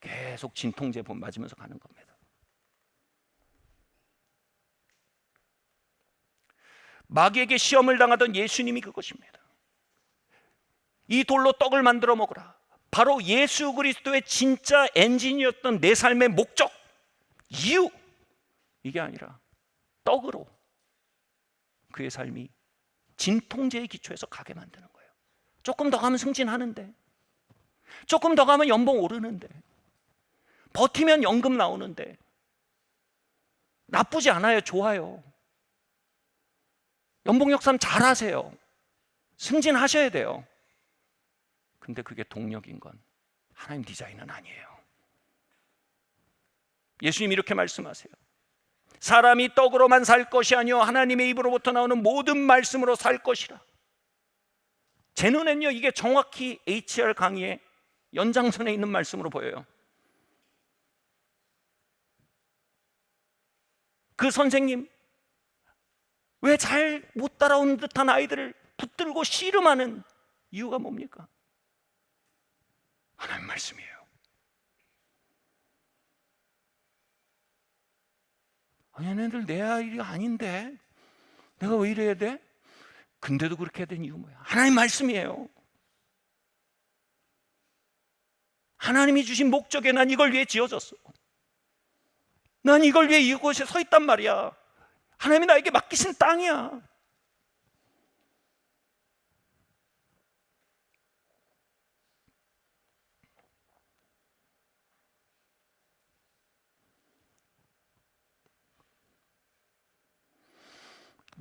계속 진통제 맞으면서 가는 겁니다. 마귀에게 시험을 당하던 예수님이 그것입니다. 이 돌로 떡을 만들어 먹으라. 바로 예수 그리스도의 진짜 엔진이었던 내 삶의 목적, 이유, 이게 아니라 떡으로 그의 삶이 진통제의 기초에서 가게 만드는 거예요. 조금 더 가면 승진하는데, 조금 더 가면 연봉 오르는데, 버티면 연금 나오는데, 나쁘지 않아요. 좋아요. 연봉 역삼 잘하세요. 승진하셔야 돼요. 근데 그게 동력인 건 하나님 디자인은 아니에요. 예수님 이렇게 말씀하세요. 사람이 떡으로만 살 것이 아니요 하나님의 입으로부터 나오는 모든 말씀으로 살 것이라. 제 눈엔요 이게 정확히 HR 강의의 연장선에 있는 말씀으로 보여요. 그 선생님, 왜 잘 못 따라오는 듯한 아이들을 붙들고 씨름하는 이유가 뭡니까? 하나님 말씀이에요. 아니, 얘네들 내 아이가 아닌데 내가 왜 이래야 돼? 근데도 그렇게 해야 되는 이유 뭐야? 하나님 말씀이에요. 하나님이 주신 목적에 난 이걸 위해 지어졌어. 난 이걸 위해 이곳에 서 있단 말이야. 하나님이 나에게 맡기신 땅이야.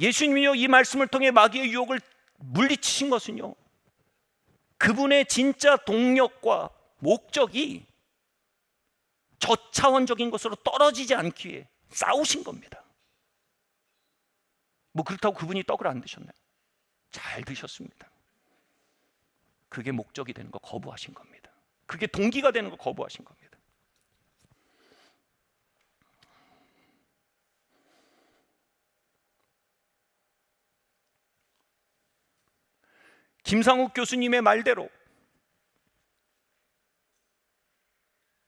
예수님이요 이 말씀을 통해 마귀의 유혹을 물리치신 것은요, 그분의 진짜 동력과 목적이 저차원적인 것으로 떨어지지 않기 위해 싸우신 겁니다. 뭐 그렇다고 그분이 떡을 안 드셨나요? 잘 드셨습니다. 그게 목적이 되는 거 거부하신 겁니다. 그게 동기가 되는 거 거부하신 겁니다. 김상욱 교수님의 말대로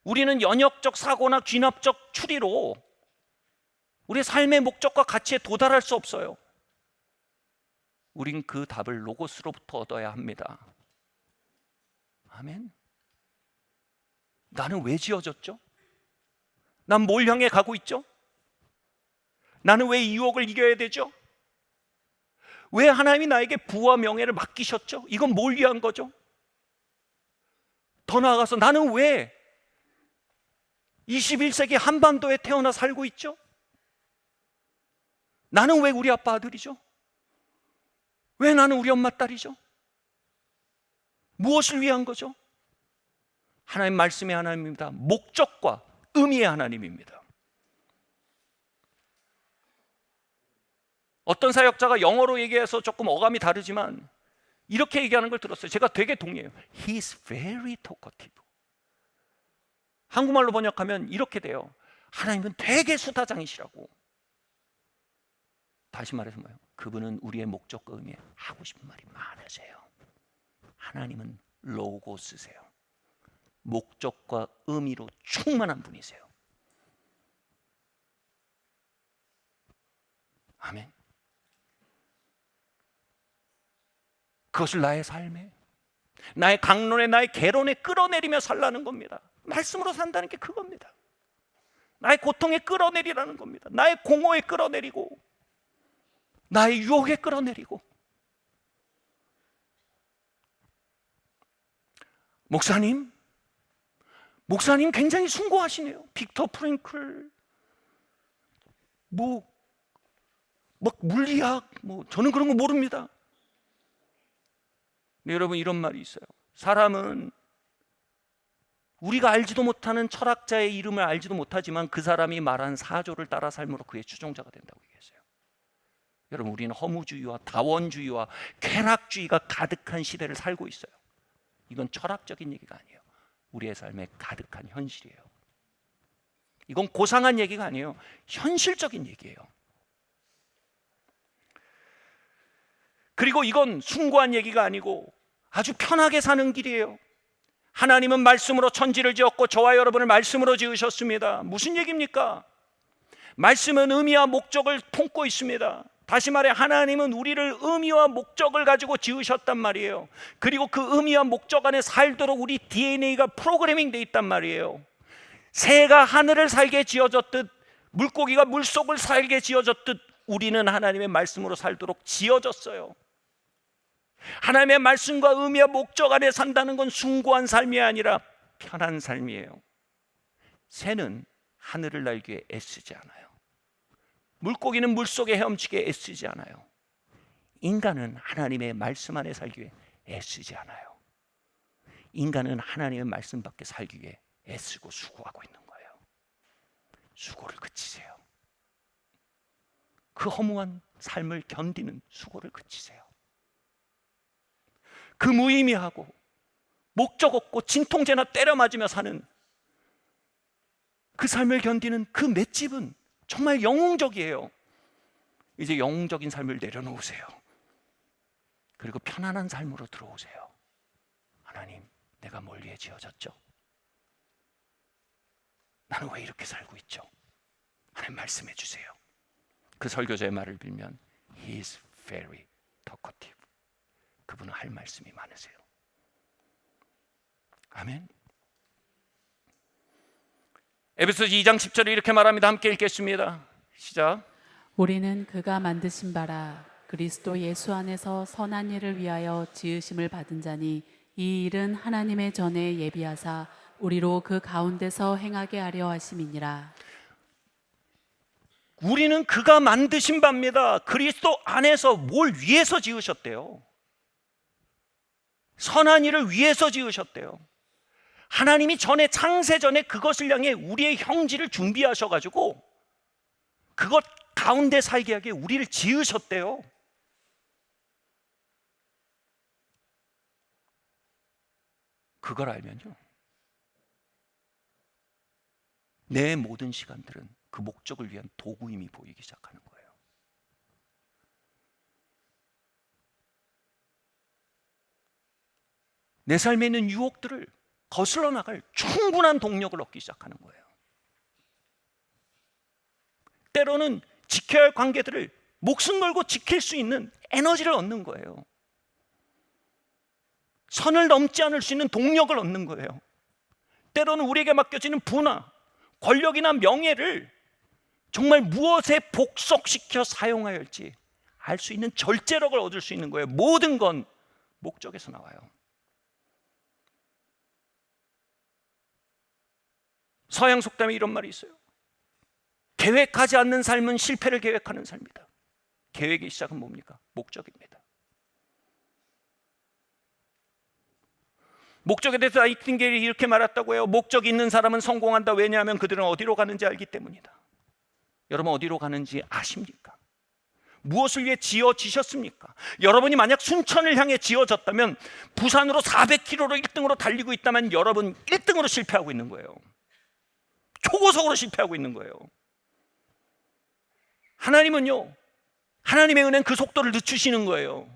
우리는 연역적 사고나 귀납적 추리로 우리의 삶의 목적과 가치에 도달할 수 없어요. 우린 그 답을 로고스로부터 얻어야 합니다. 아멘. 나는 왜 지어졌죠? 난 뭘 향해 가고 있죠? 나는 왜 이 유혹을 이겨야 되죠? 왜 하나님이 나에게 부와 명예를 맡기셨죠? 이건 뭘 위한 거죠? 더 나아가서 나는 왜 21세기 한반도에 태어나 살고 있죠? 나는 왜 우리 아빠 아들이죠? 왜 나는 우리 엄마 딸이죠? 무엇을 위한 거죠? 하나님 말씀의 하나님입니다. 목적과 의미의 하나님입니다. 어떤 사역자가 영어로 얘기해서 조금 어감이 다르지만 이렇게 얘기하는 걸 들었어요. 제가 되게 동의해요. He's very talkative. 한국말로 번역하면 이렇게 돼요. 하나님은 되게 수다장이시라고. 다시 말해서 뭐예요? 그분은 우리의 목적과 의미에 하고 싶은 말이 많으세요. 하나님은 로고스세요. 목적과 의미로 충만한 분이세요. 아멘. 그것을 나의 삶에, 나의 강론에, 나의 개론에 끌어내리며 살라는 겁니다. 말씀으로 산다는 게 그겁니다. 나의 고통에 끌어내리라는 겁니다. 나의 공허에 끌어내리고 나의 유혹에 끌어내리고. 목사님 굉장히 숭고하시네요. 빅터 프랭클, 막 물리학, 저는 그런 거 모릅니다. 네, 여러분 이런 말이 있어요. 사람은 우리가 알지도 못하는 철학자의 이름을 알지도 못하지만 그 사람이 말한 사조를 따라 삶으로 그의 추종자가 된다고 얘기했어요. 여러분 우리는 허무주의와 다원주의와 쾌락주의가 가득한 시대를 살고 있어요. 이건 철학적인 얘기가 아니에요. 우리의 삶에 가득한 현실이에요. 이건 고상한 얘기가 아니에요. 현실적인 얘기예요. 그리고 이건 숭고한 얘기가 아니고 아주 편하게 사는 길이에요. 하나님은 말씀으로 천지를 지었고 저와 여러분을 말씀으로 지으셨습니다. 무슨 얘기입니까? 말씀은 의미와 목적을 품고 있습니다. 다시 말해 하나님은 우리를 의미와 목적을 가지고 지으셨단 말이에요. 그리고 그 의미와 목적 안에 살도록 우리 DNA가 프로그래밍 돼 있단 말이에요. 새가 하늘을 살게 지어졌듯 물고기가 물속을 살게 지어졌듯 우리는 하나님의 말씀으로 살도록 지어졌어요. 하나님의 말씀과 의미와 목적 안에 산다는 건 숭고한 삶이 아니라 편한 삶이에요. 새는 하늘을 날기 위해 애쓰지 않아요. 물고기는 물속에 헤엄치게 애쓰지 않아요. 인간은 하나님의 말씀 안에 살기 위해 애쓰지 않아요. 인간은 하나님의 말씀 밖에 살기 위해 애쓰고 수고하고 있는 거예요. 수고를 그치세요. 그 허무한 삶을 견디는 수고를 그치세요. 그 무의미하고 목적 없고 진통제나 때려 맞으며 사는 그 삶을 견디는 그 맷집은 정말 영웅적이에요. 이제 영웅적인 삶을 내려놓으세요. 그리고 편안한 삶으로 들어오세요. 하나님, 내가 뭘 위해 지어졌죠? 나는 왜 이렇게 살고 있죠? 하나님 말씀해 주세요. 그 설교자의 말을 빌면 He is very talkative. 그분은 할 말씀이 많으세요. 아멘. 에베소서 2장 10절에 이렇게 말합니다. 함께 읽겠습니다. 시작. 우리는 그가 만드신 바라 그리스도 예수 안에서 선한 일을 위하여 지으심을 받은 자니 이 일은 하나님의 전에 예비하사 우리로 그 가운데서 행하게 하려 하심이니라. 우리는 그가 만드신 바입니다. 그리스도 안에서 뭘 위해서 지으셨대요? 선한 일을 위해서 지으셨대요. 하나님이 전에 창세 전에 그것을 향해 우리의 형질을 준비하셔가지고 그것 가운데 살게 하게 우리를 지으셨대요. 그걸 알면요, 내 모든 시간들은 그 목적을 위한 도구임이 보이기 시작하는 거예요. 내 삶에 있는 유혹들을 거슬러 나갈 충분한 동력을 얻기 시작하는 거예요. 때로는 지켜야 할 관계들을 목숨 걸고 지킬 수 있는 에너지를 얻는 거예요. 선을 넘지 않을 수 있는 동력을 얻는 거예요. 때로는 우리에게 맡겨지는 부나 권력이나 명예를 정말 무엇에 복속시켜 사용해야 할지 알 수 있는 절제력을 얻을 수 있는 거예요. 모든 건 목적에서 나와요. 서양 속담에 이런 말이 있어요. 계획하지 않는 삶은 실패를 계획하는 삶이다. 계획의 시작은 뭡니까? 목적입니다. 목적에 대해서 나이팅게일이 이렇게 말했다고 해요. 목적이 있는 사람은 성공한다. 왜냐하면 그들은 어디로 가는지 알기 때문이다. 여러분, 어디로 가는지 아십니까? 무엇을 위해 지어지셨습니까? 여러분이 만약 순천을 향해 지어졌다면 부산으로 400km로 1등으로 달리고 있다면 여러분 1등으로 실패하고 있는 거예요. 초고속으로 실패하고 있는 거예요. 하나님은요, 하나님의 은혜는 그 속도를 늦추시는 거예요.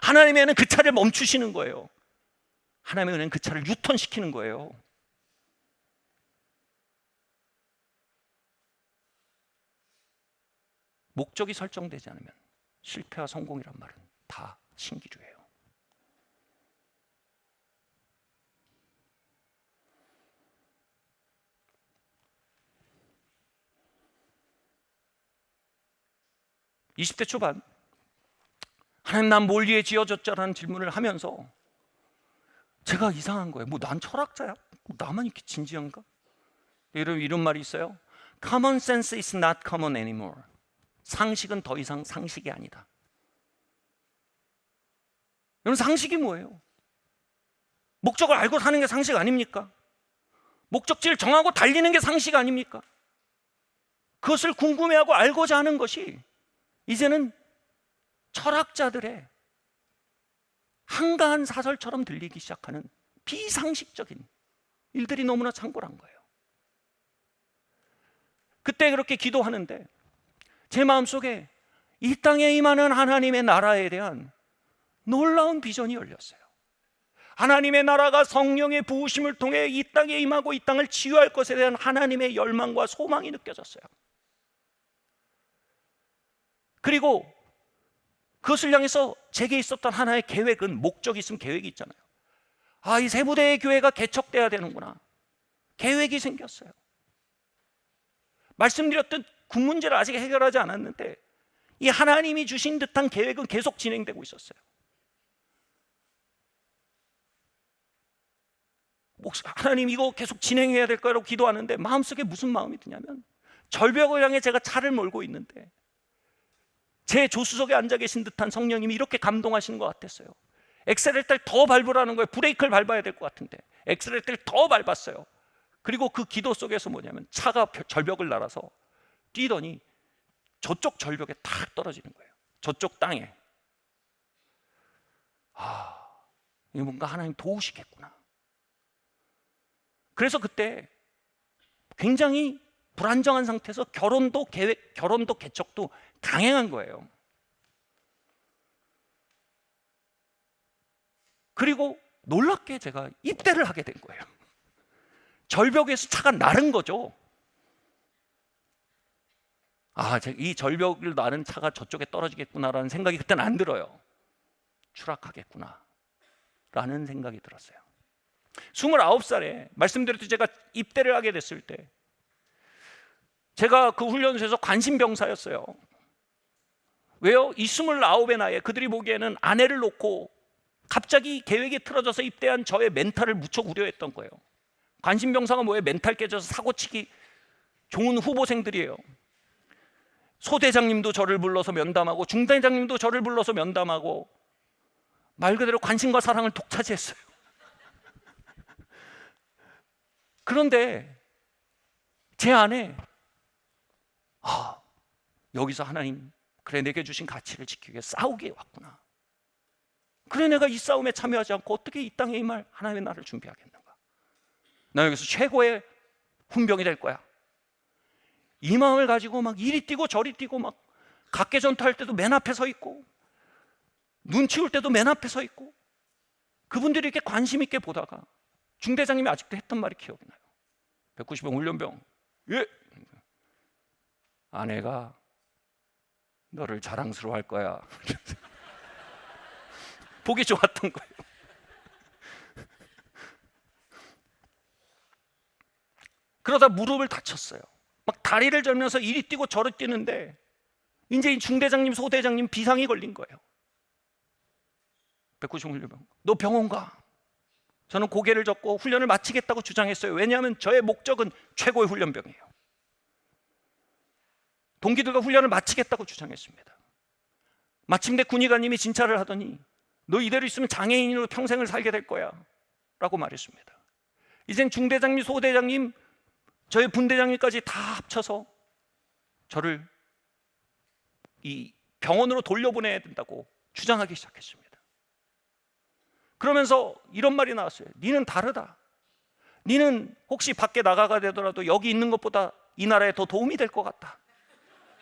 하나님의 은혜는 그 차를 멈추시는 거예요. 하나님의 은혜는 그 차를 유턴시키는 거예요. 목적이 설정되지 않으면 실패와 성공이란 말은 다 신기루예요. (20대) 초반 하나님, 난 뭘 위해 지어졌자라는 질문을 하면서 제가 이상한 거예요. 뭐 난 철학자야? 뭐 나만 이렇게 진지한가? 여러분, 이런 말이 있어요. Common sense is not common anymore. 상식은 더 이상 상식이 아니다. 여러분, 상식이 뭐예요? 목적을 알고 사는 게 상식 아닙니까? 목적지를 정하고 달리는 게 상식 아닙니까? 그것을 궁금해하고 알고자 하는 것이 이제는 철학자들의 한가한 사설처럼 들리기 시작하는 비상식적인 일들이 너무나 창궐한 거예요. 그때 그렇게 기도하는데 제 마음속에 이 땅에 임하는 하나님의 나라에 대한 놀라운 비전이 열렸어요. 하나님의 나라가 성령의 부으심을 통해 이 땅에 임하고 이 땅을 치유할 것에 대한 하나님의 열망과 소망이 느껴졌어요. 그리고 그것을 향해서 제게 있었던 하나의 계획은, 목적이 있으면 계획이 있잖아요. 아, 이 세부대의 교회가 개척돼야 되는구나. 계획이 생겼어요. 말씀드렸던 그 문제를 아직 해결하지 않았는데 이 하나님이 주신 듯한 계획은 계속 진행되고 있었어요. 하나님, 이거 계속 진행해야 될 거라고 기도하는데 마음속에 무슨 마음이 드냐면, 절벽을 향해 제가 차를 몰고 있는데 제 조수석에 앉아 계신 듯한 성령님이 이렇게 감동하시는 것 같았어요. 엑셀레이터를 더 밟으라는 거예요. 브레이크를 밟아야 될 것 같은데 엑셀레이터를 더 밟았어요. 그리고 그 기도 속에서 뭐냐면 차가 절벽을 날아서 뛰더니 저쪽 절벽에 탁 떨어지는 거예요. 저쪽 땅에. 아, 이게 뭔가 하나님 도우시겠구나. 그래서 그때 굉장히 불안정한 상태에서 결혼도 개척도 강행한 거예요. 그리고 놀랍게 제가 입대를 하게 된 거예요. 절벽에서 차가 나른 거죠. 아, 이 절벽을 나른 차가 저쪽에 떨어지겠구나라는 생각이 그때는 안 들어요. 추락하겠구나 라는 생각이 들었어요. 29살에 말씀드렸듯이 제가 입대를 하게 됐을 때 제가 그 훈련소에서 관심병사였어요. 왜요? 이 29의 나이에 그들이 보기에는 아내를 놓고 갑자기 계획이 틀어져서 입대한 저의 멘탈을 무척 우려했던 거예요. 관심병사가 뭐예요? 멘탈 깨져서 사고치기 좋은 후보생들이에요. 소대장님도 저를 불러서 면담하고 중대장님도 저를 불러서 면담하고 말 그대로 관심과 사랑을 독차지했어요. 그런데 제 안에 여기서 하나님, 그래 내게 주신 가치를 지키기 위해 싸우기에 왔구나. 그래 내가 이 싸움에 참여하지 않고 어떻게 이 땅에 임할 하나님의 나를 준비하겠는가. 나 여기서 최고의 훈병이 될 거야. 이 마음을 가지고 막 이리 뛰고 저리 뛰고 막 각계전투할 때도 맨 앞에 서 있고 눈 치울 때도 맨 앞에 서 있고 그분들이 이렇게 관심 있게 보다가 중대장님이 아직도 했던 말이 기억이 나요. 190병 훈련병, 예, 아내가 너를 자랑스러워할 거야. 보기 좋았던 거예요. 그러다 무릎을 다쳤어요. 막 다리를 절면서 이리 뛰고 저리 뛰는데 이제 이 중대장님, 소대장님 비상이 걸린 거예요. 190 훈련병, 너 병원 가. 저는 고개를 젓고 훈련을 마치겠다고 주장했어요. 왜냐하면 저의 목적은 최고의 훈련병이에요. 동기들과 훈련을 마치겠다고 주장했습니다. 마침내 군의관님이 진찰을 하더니 너 이대로 있으면 장애인으로 평생을 살게 될 거야 라고 말했습니다. 이젠 중대장님, 소대장님, 저희 분대장님까지 다 합쳐서 저를 이 병원으로 돌려보내야 된다고 주장하기 시작했습니다. 그러면서 이런 말이 나왔어요. 니는 다르다. 니는 혹시 밖에 나가가 되더라도 여기 있는 것보다 이 나라에 더 도움이 될 것 같다.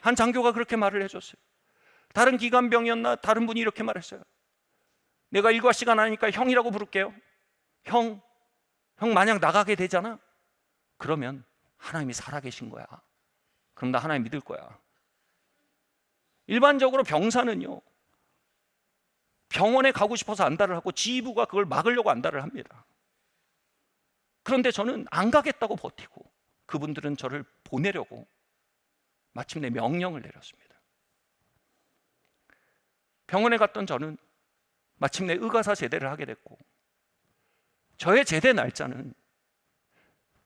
한 장교가 그렇게 말을 해줬어요. 다른 기관병이었나 다른 분이 이렇게 말했어요. 내가 일과 시간 하니까 형이라고 부를게요. 형 만약 나가게 되잖아. 그러면 하나님이 살아계신 거야. 그럼 나 하나님 믿을 거야. 일반적으로 병사는요, 병원에 가고 싶어서 안달을 하고 지휘부가 그걸 막으려고 안달을 합니다. 그런데 저는 안 가겠다고 버티고 그분들은 저를 보내려고 마침내 명령을 내렸습니다. 병원에 갔던 저는 마침내 의가사 제대를 하게 됐고 저의 제대 날짜는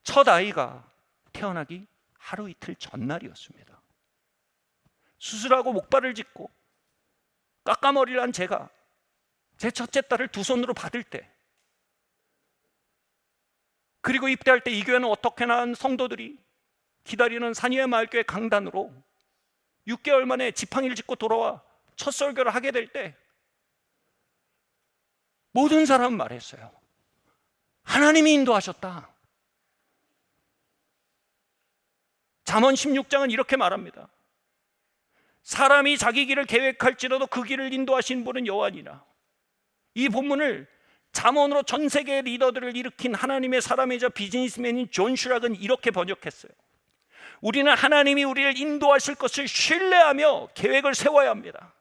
첫 아이가 태어나기 하루 이틀 전날이었습니다. 수술하고 목발을 짚고 깎아머리를 한 제가 제 첫째 딸을 두 손으로 받을 때, 그리고 입대할 때 이 교회는 어떻게나 한 성도들이 기다리는 산위의 마을교회 강단으로 6개월 만에 지팡이를 짚고 돌아와 첫 설교를 하게 될 때 모든 사람은 말했어요. 하나님이 인도하셨다. 잠언 16장은 이렇게 말합니다. 사람이 자기 길을 계획할지라도 그 길을 인도하신 분은 여호와니라. 이 본문을 잠언으로 전 세계의 리더들을 일으킨 하나님의 사람이자 비즈니스맨인 존 슈락은 이렇게 번역했어요. 우리는 하나님이 우리를 인도하실 것을 신뢰하며 계획을 세워야 합니다.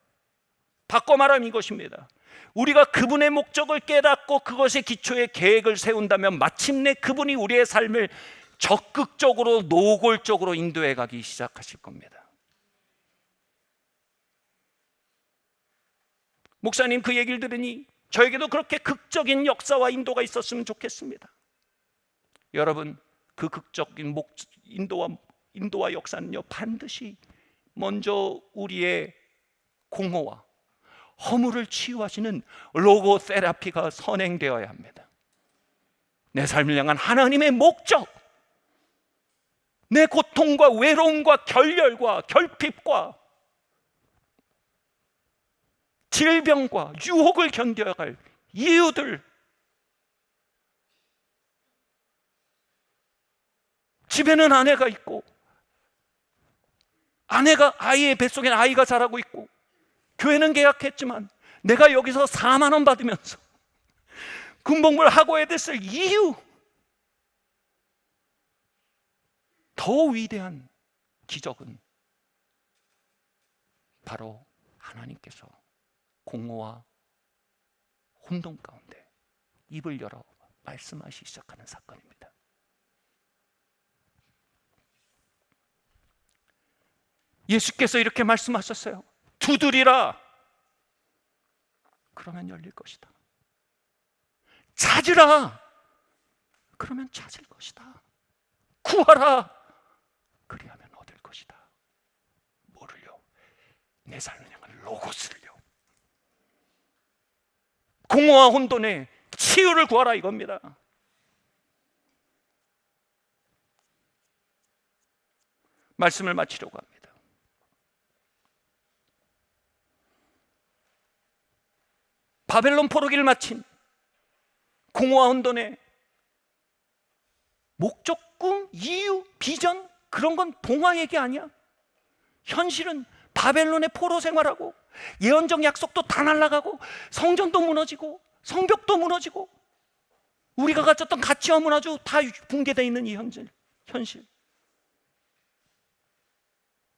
바꿔 말하면 이것입니다. 우리가 그분의 목적을 깨닫고 그것의 기초에 계획을 세운다면 마침내 그분이 우리의 삶을 적극적으로 노골적으로 인도해 가기 시작하실 겁니다. 목사님 그 얘기를 들으니 저에게도 그렇게 극적인 역사와 인도가 있었으면 좋겠습니다. 여러분, 그 극적인 인도와 역사는요, 반드시 먼저 우리의 공허와 허물을 치유하시는 로고 테라피가 선행되어야 합니다. 내 삶을 향한 하나님의 목적, 내 고통과 외로움과 결렬과 결핍과 질병과 유혹을 견뎌야 할 이유들, 집에는 아내가 있고 아이의 뱃속에는 아이가 자라고 있고 교회는 계약했지만 내가 여기서 4만 원 받으면서 군복무를 하고 해야 됐을 이유, 더 위대한 기적은 바로 하나님께서 공허와 혼돈 가운데 입을 열어 말씀하시기 시작하는 사건입니다. 예수께서 이렇게 말씀하셨어요. 두드리라, 그러면 열릴 것이다. 찾으라, 그러면 찾을 것이다. 구하라, 그리하면 얻을 것이다. 뭐를요? 내 삶을 향한 로고스를요. 공허와 혼돈의 치유를 구하라 이겁니다. 말씀을 마치려고 합니다. 바벨론 포로기를 마친 공허와 혼돈의 목적, 꿈, 이유, 비전, 그런 건 동화 얘기 아니야. 현실은 바벨론의 포로 생활하고 예언적 약속도 다 날아가고 성전도 무너지고 성벽도 무너지고 우리가 가졌던 가치와 문화도 다 붕괴되어 있는 이 현실.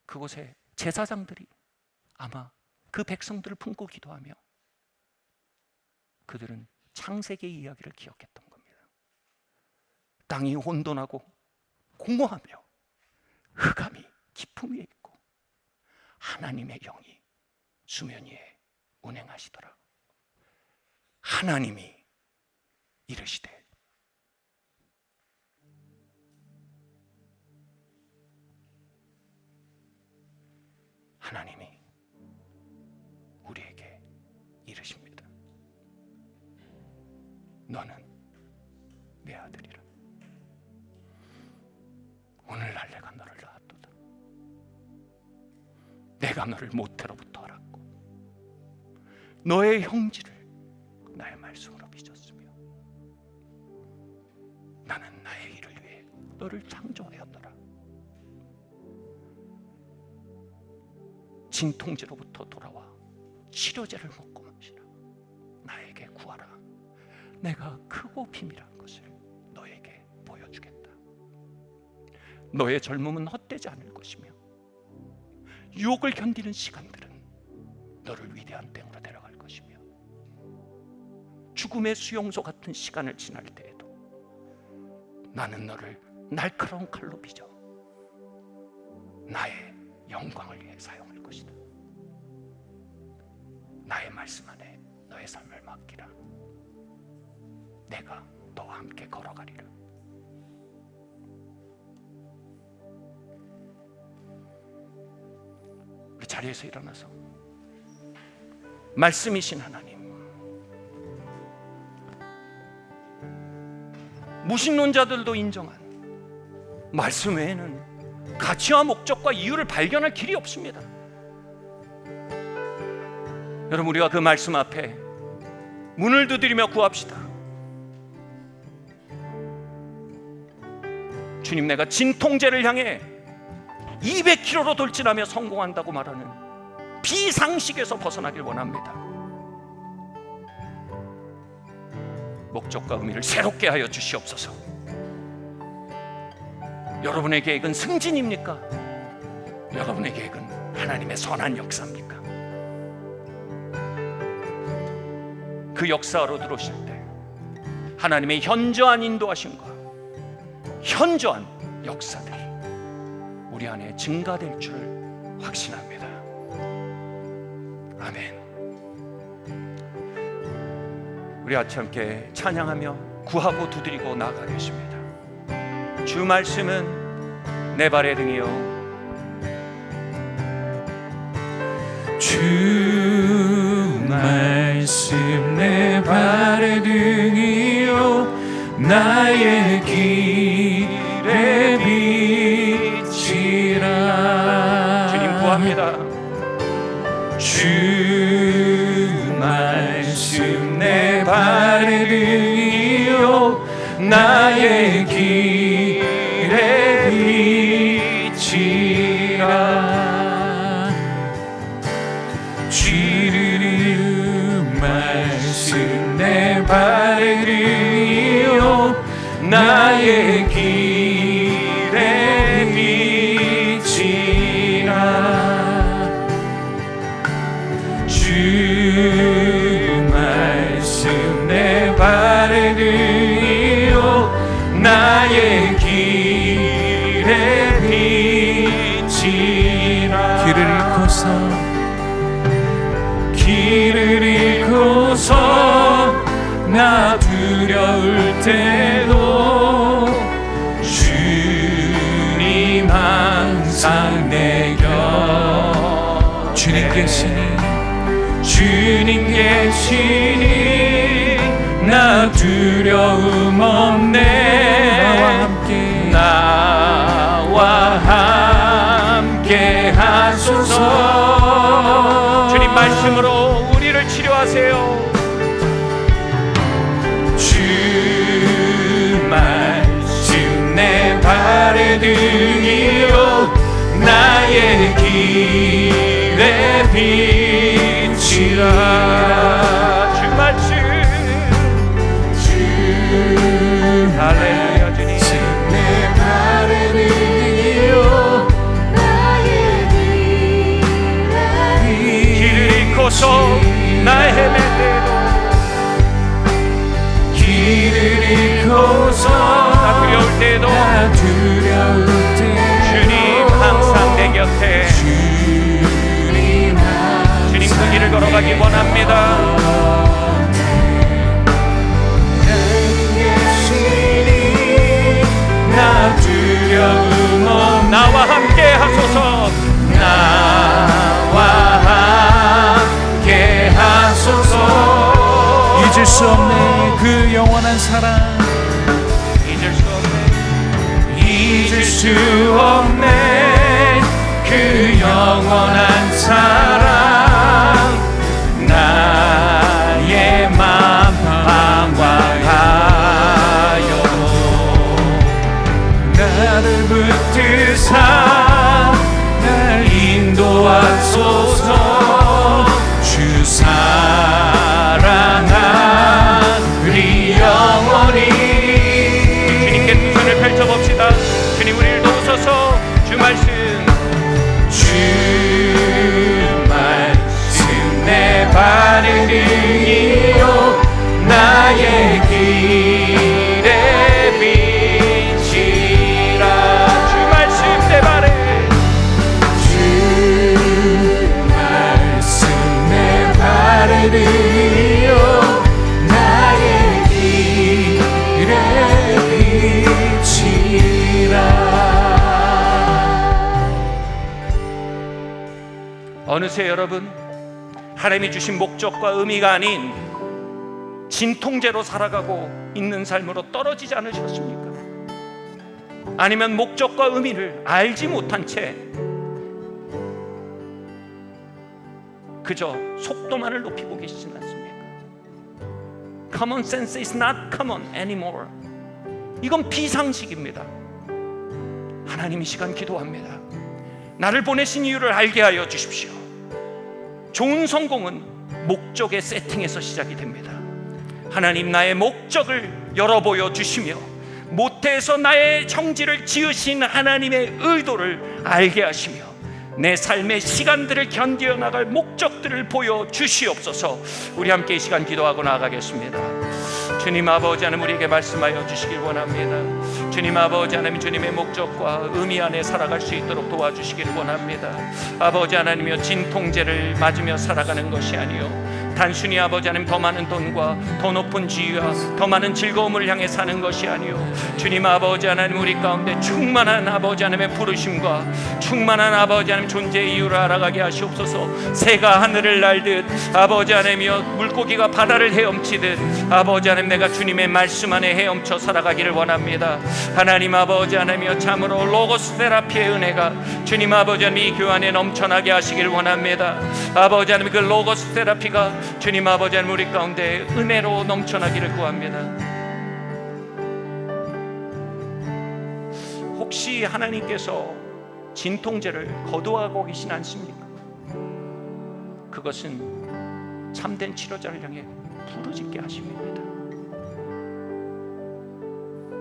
그곳에 제사장들이 아마 그 백성들을 품고 기도하며 그들은 창세기의 이야기를 기억했던 겁니다. 땅이 혼돈하고 공허하며 흑암이 깊음 위에 있고 하나님의 영이 수면 위에 운행하시더라. 하나님이 이르시되 하나님이 우리에게 이르십니다. 너는 내 아들이라. 오늘날 내가 너를 낳았도다. 내가 너를 모태로부터 알았고 너의 형질을 나의 말씀으로 빚었으며 나는 나의 일을 위해 너를 창조하였노라. 진통제로부터 돌아와 치료제를 먹고 맙시라. 나에게 구하라. 내가 크고 비밀한 것을 너에게 보여주겠다. 너의 젊음은 헛되지 않을 것이며 유혹을 견디는 시간들은 너를 위대한 땅으로 데려갈 것이며 죽음의 수용소 같은 시간을 지날 때에도 나는 너를 날카로운 칼로 빚어 나의 영광을 위해 사용할 것이다. 나의 말씀 안에 너의 삶을 맡기라. 내가 너와 함께 걸어가리라. 우리 자리에서 일어나서 말씀이신 하나님, 무신론자들도 인정한 말씀 외에는 가치와 목적과 이유를 발견할 길이 없습니다. 여러분, 우리가 그 말씀 앞에 문을 두드리며 구합시다. 주님, 내가 진통제를 향해 200km로 돌진하며 성공한다고 말하는 비상식에서 벗어나길 원합니다. 목적과 의미를 새롭게 하여 주시옵소서. 여러분의 계획은 승진입니까? 여러분의 계획은 하나님의 선한 역사입니까? 그 역사로 들어오실 때 하나님의 현저한 인도하심과 현저한 역사들이 우리 안에 증가될 줄 확신합니다. 아멘. 우리 같이 함께 찬양하며 구하고 두드리고 나아가겠습니다. 주 말씀은 내 발의 등이요 주 말씀 내 발의 등이요 나의 길에 빛이라. 주님 구합니다. 주 말씀 내 발의 등이요 나의 길에 빛이라. 주 말씀 내 발의 등이요 나의 길에 빛이라. 주 말씀 내 발의 등이요 계시니 나 두려움 없네. 나와 함께 하소서. 주님 말씀으로 우리를 치료하세요. 주 말씀 내 발의 등이요 나의 길의 빛이라. 주 말씀, 주 할렐루야. 주님 내 발의 등이요 나의 길을 잃고서 나 헤맬 때도, 길을 잃고서 나 두려울 때도 나 두려울 때 주님 항상 내 곁에, 주님 그 길을 걸어가기 원합니다. 나 두려움 없네. 나와 함께 하소서. 나와 함께 하소서. 잊을 수 없네 그 영원한 사랑. 잊을 수 없네. 잊을 수 없네 그 영원한 사랑. 나의 맘 방황하여도 나를 붙드사 날 인도하소서. 주 사랑하리 영원히. 주님께 두 손을 펼쳐봅시다. 주님 우리를 도우소서. 주 말씀, 주 말씀 내 발의 등이요 나의 길의 빛이라. 주 말씀 내 발에, 주 말씀 내 발의 등이요 나의 길의 빛이라. 어느새 여러분 하나님이 주신 목적과 의미가 아닌 진통제로 살아가고 있는 삶으로 떨어지지 않으셨습니까? 아니면 목적과 의미를 알지 못한 채 그저 속도만을 높이고 계시진 않습니까? Common sense is not common anymore. 이건 비상식입니다. 하나님 이 시간 기도합니다. 나를 보내신 이유를 알게 하여 주십시오. 좋은 성공은 목적의 세팅에서 시작이 됩니다. 하나님 나의 목적을 열어보여 주시며 모태에서 나의 정지를 지으신 하나님의 의도를 알게 하시며 내 삶의 시간들을 견디어 나갈 목적들을 보여 주시옵소서. 우리 함께 이 시간 기도하고 나아가겠습니다. 주님 아버지 하나님 우리에게 말씀하여 주시길 원합니다. 주님 아버지 하나님 주님의 목적과 의미 안에 살아갈 수 있도록 도와주시길 원합니다. 아버지 하나님이여 진통제를 맞으며 살아가는 것이 아니요 단순히 아버지 하나님 더 많은 돈과 더 높은 지위와 더 많은 즐거움을 향해 사는 것이 아니요 주님 아버지 하나님 우리 가운데 충만한 아버지 하나님의 부르심과 충만한 아버지 하나님 존재의 이유를 알아가게 하시옵소서. 새가 하늘을 날듯 아버지 하나님이여 물고기가 바다를 헤엄치듯 아버지 하나님 내가 주님의 말씀 안에 헤엄쳐 살아가기를 원합니다. 하나님 아버지 하나님이여 참으로 로고스 테라피의 은혜가 주님 아버지 하나님 이 교회 안에 넘쳐나게 하시길 원합니다. 아버지 하나님 그 로고스 테라피가 주님 아버지 하나님 우리 가운데 은혜로 넘쳐나기를 구합니다. 혹시 하나님께서 진통제를 거두하고 계신 않습니까? 그것은 참된 치료자를 향해 부르짖게 하십니다.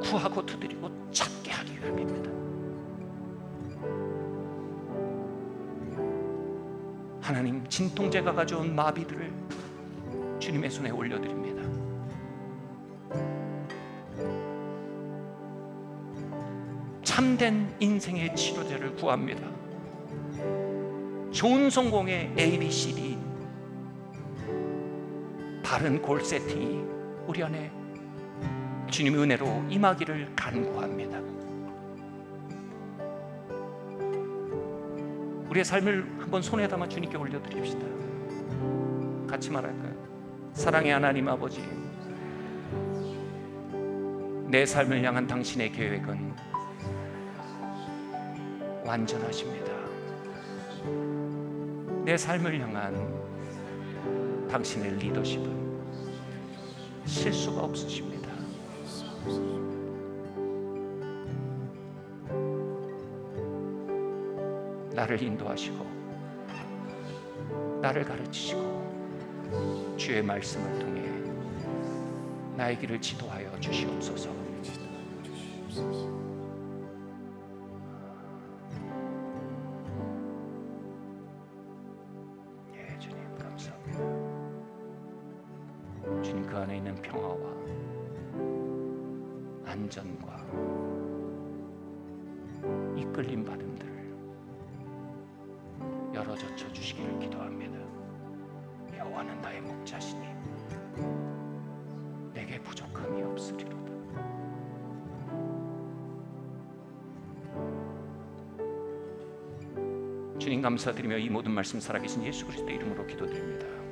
구하고 두드리고 찾게 하기 위함입니다. 하나님 진통제가 가져온 마비들을 주님의 손에 올려드립니다. 참된 인생의 치료제를 구합니다. 좋은 성공의 ABCD 바른 골 세팅이 우리 안에 주님의 은혜로 임하기를 간구합니다. 우리의 삶을 한번 손에 담아 주님께 올려드립시다. 같이 말할까요? 사랑의 하나님 아버지, 내 삶을 향한 당신의 계획은 완전하십니다. 내 삶을 향한 당신의 리더십은 실수가 없으십니다. 나를 인도하시고 나를 가르치시고 주의 말씀을 통해 나의 길을 지도하여 주시옵소서. 예, 주님 감사합니다. 주님, 그 안에 있는 평화와 안전과 이끌림 받음들을 열어젖혀 주시기를 기도합니다. 여호와는 나의 목자시니 내게 부족함이 없으리로다. 주님 감사드리며 이 모든 말씀 살아계신 예수 그리스도의 이름으로 기도드립니다.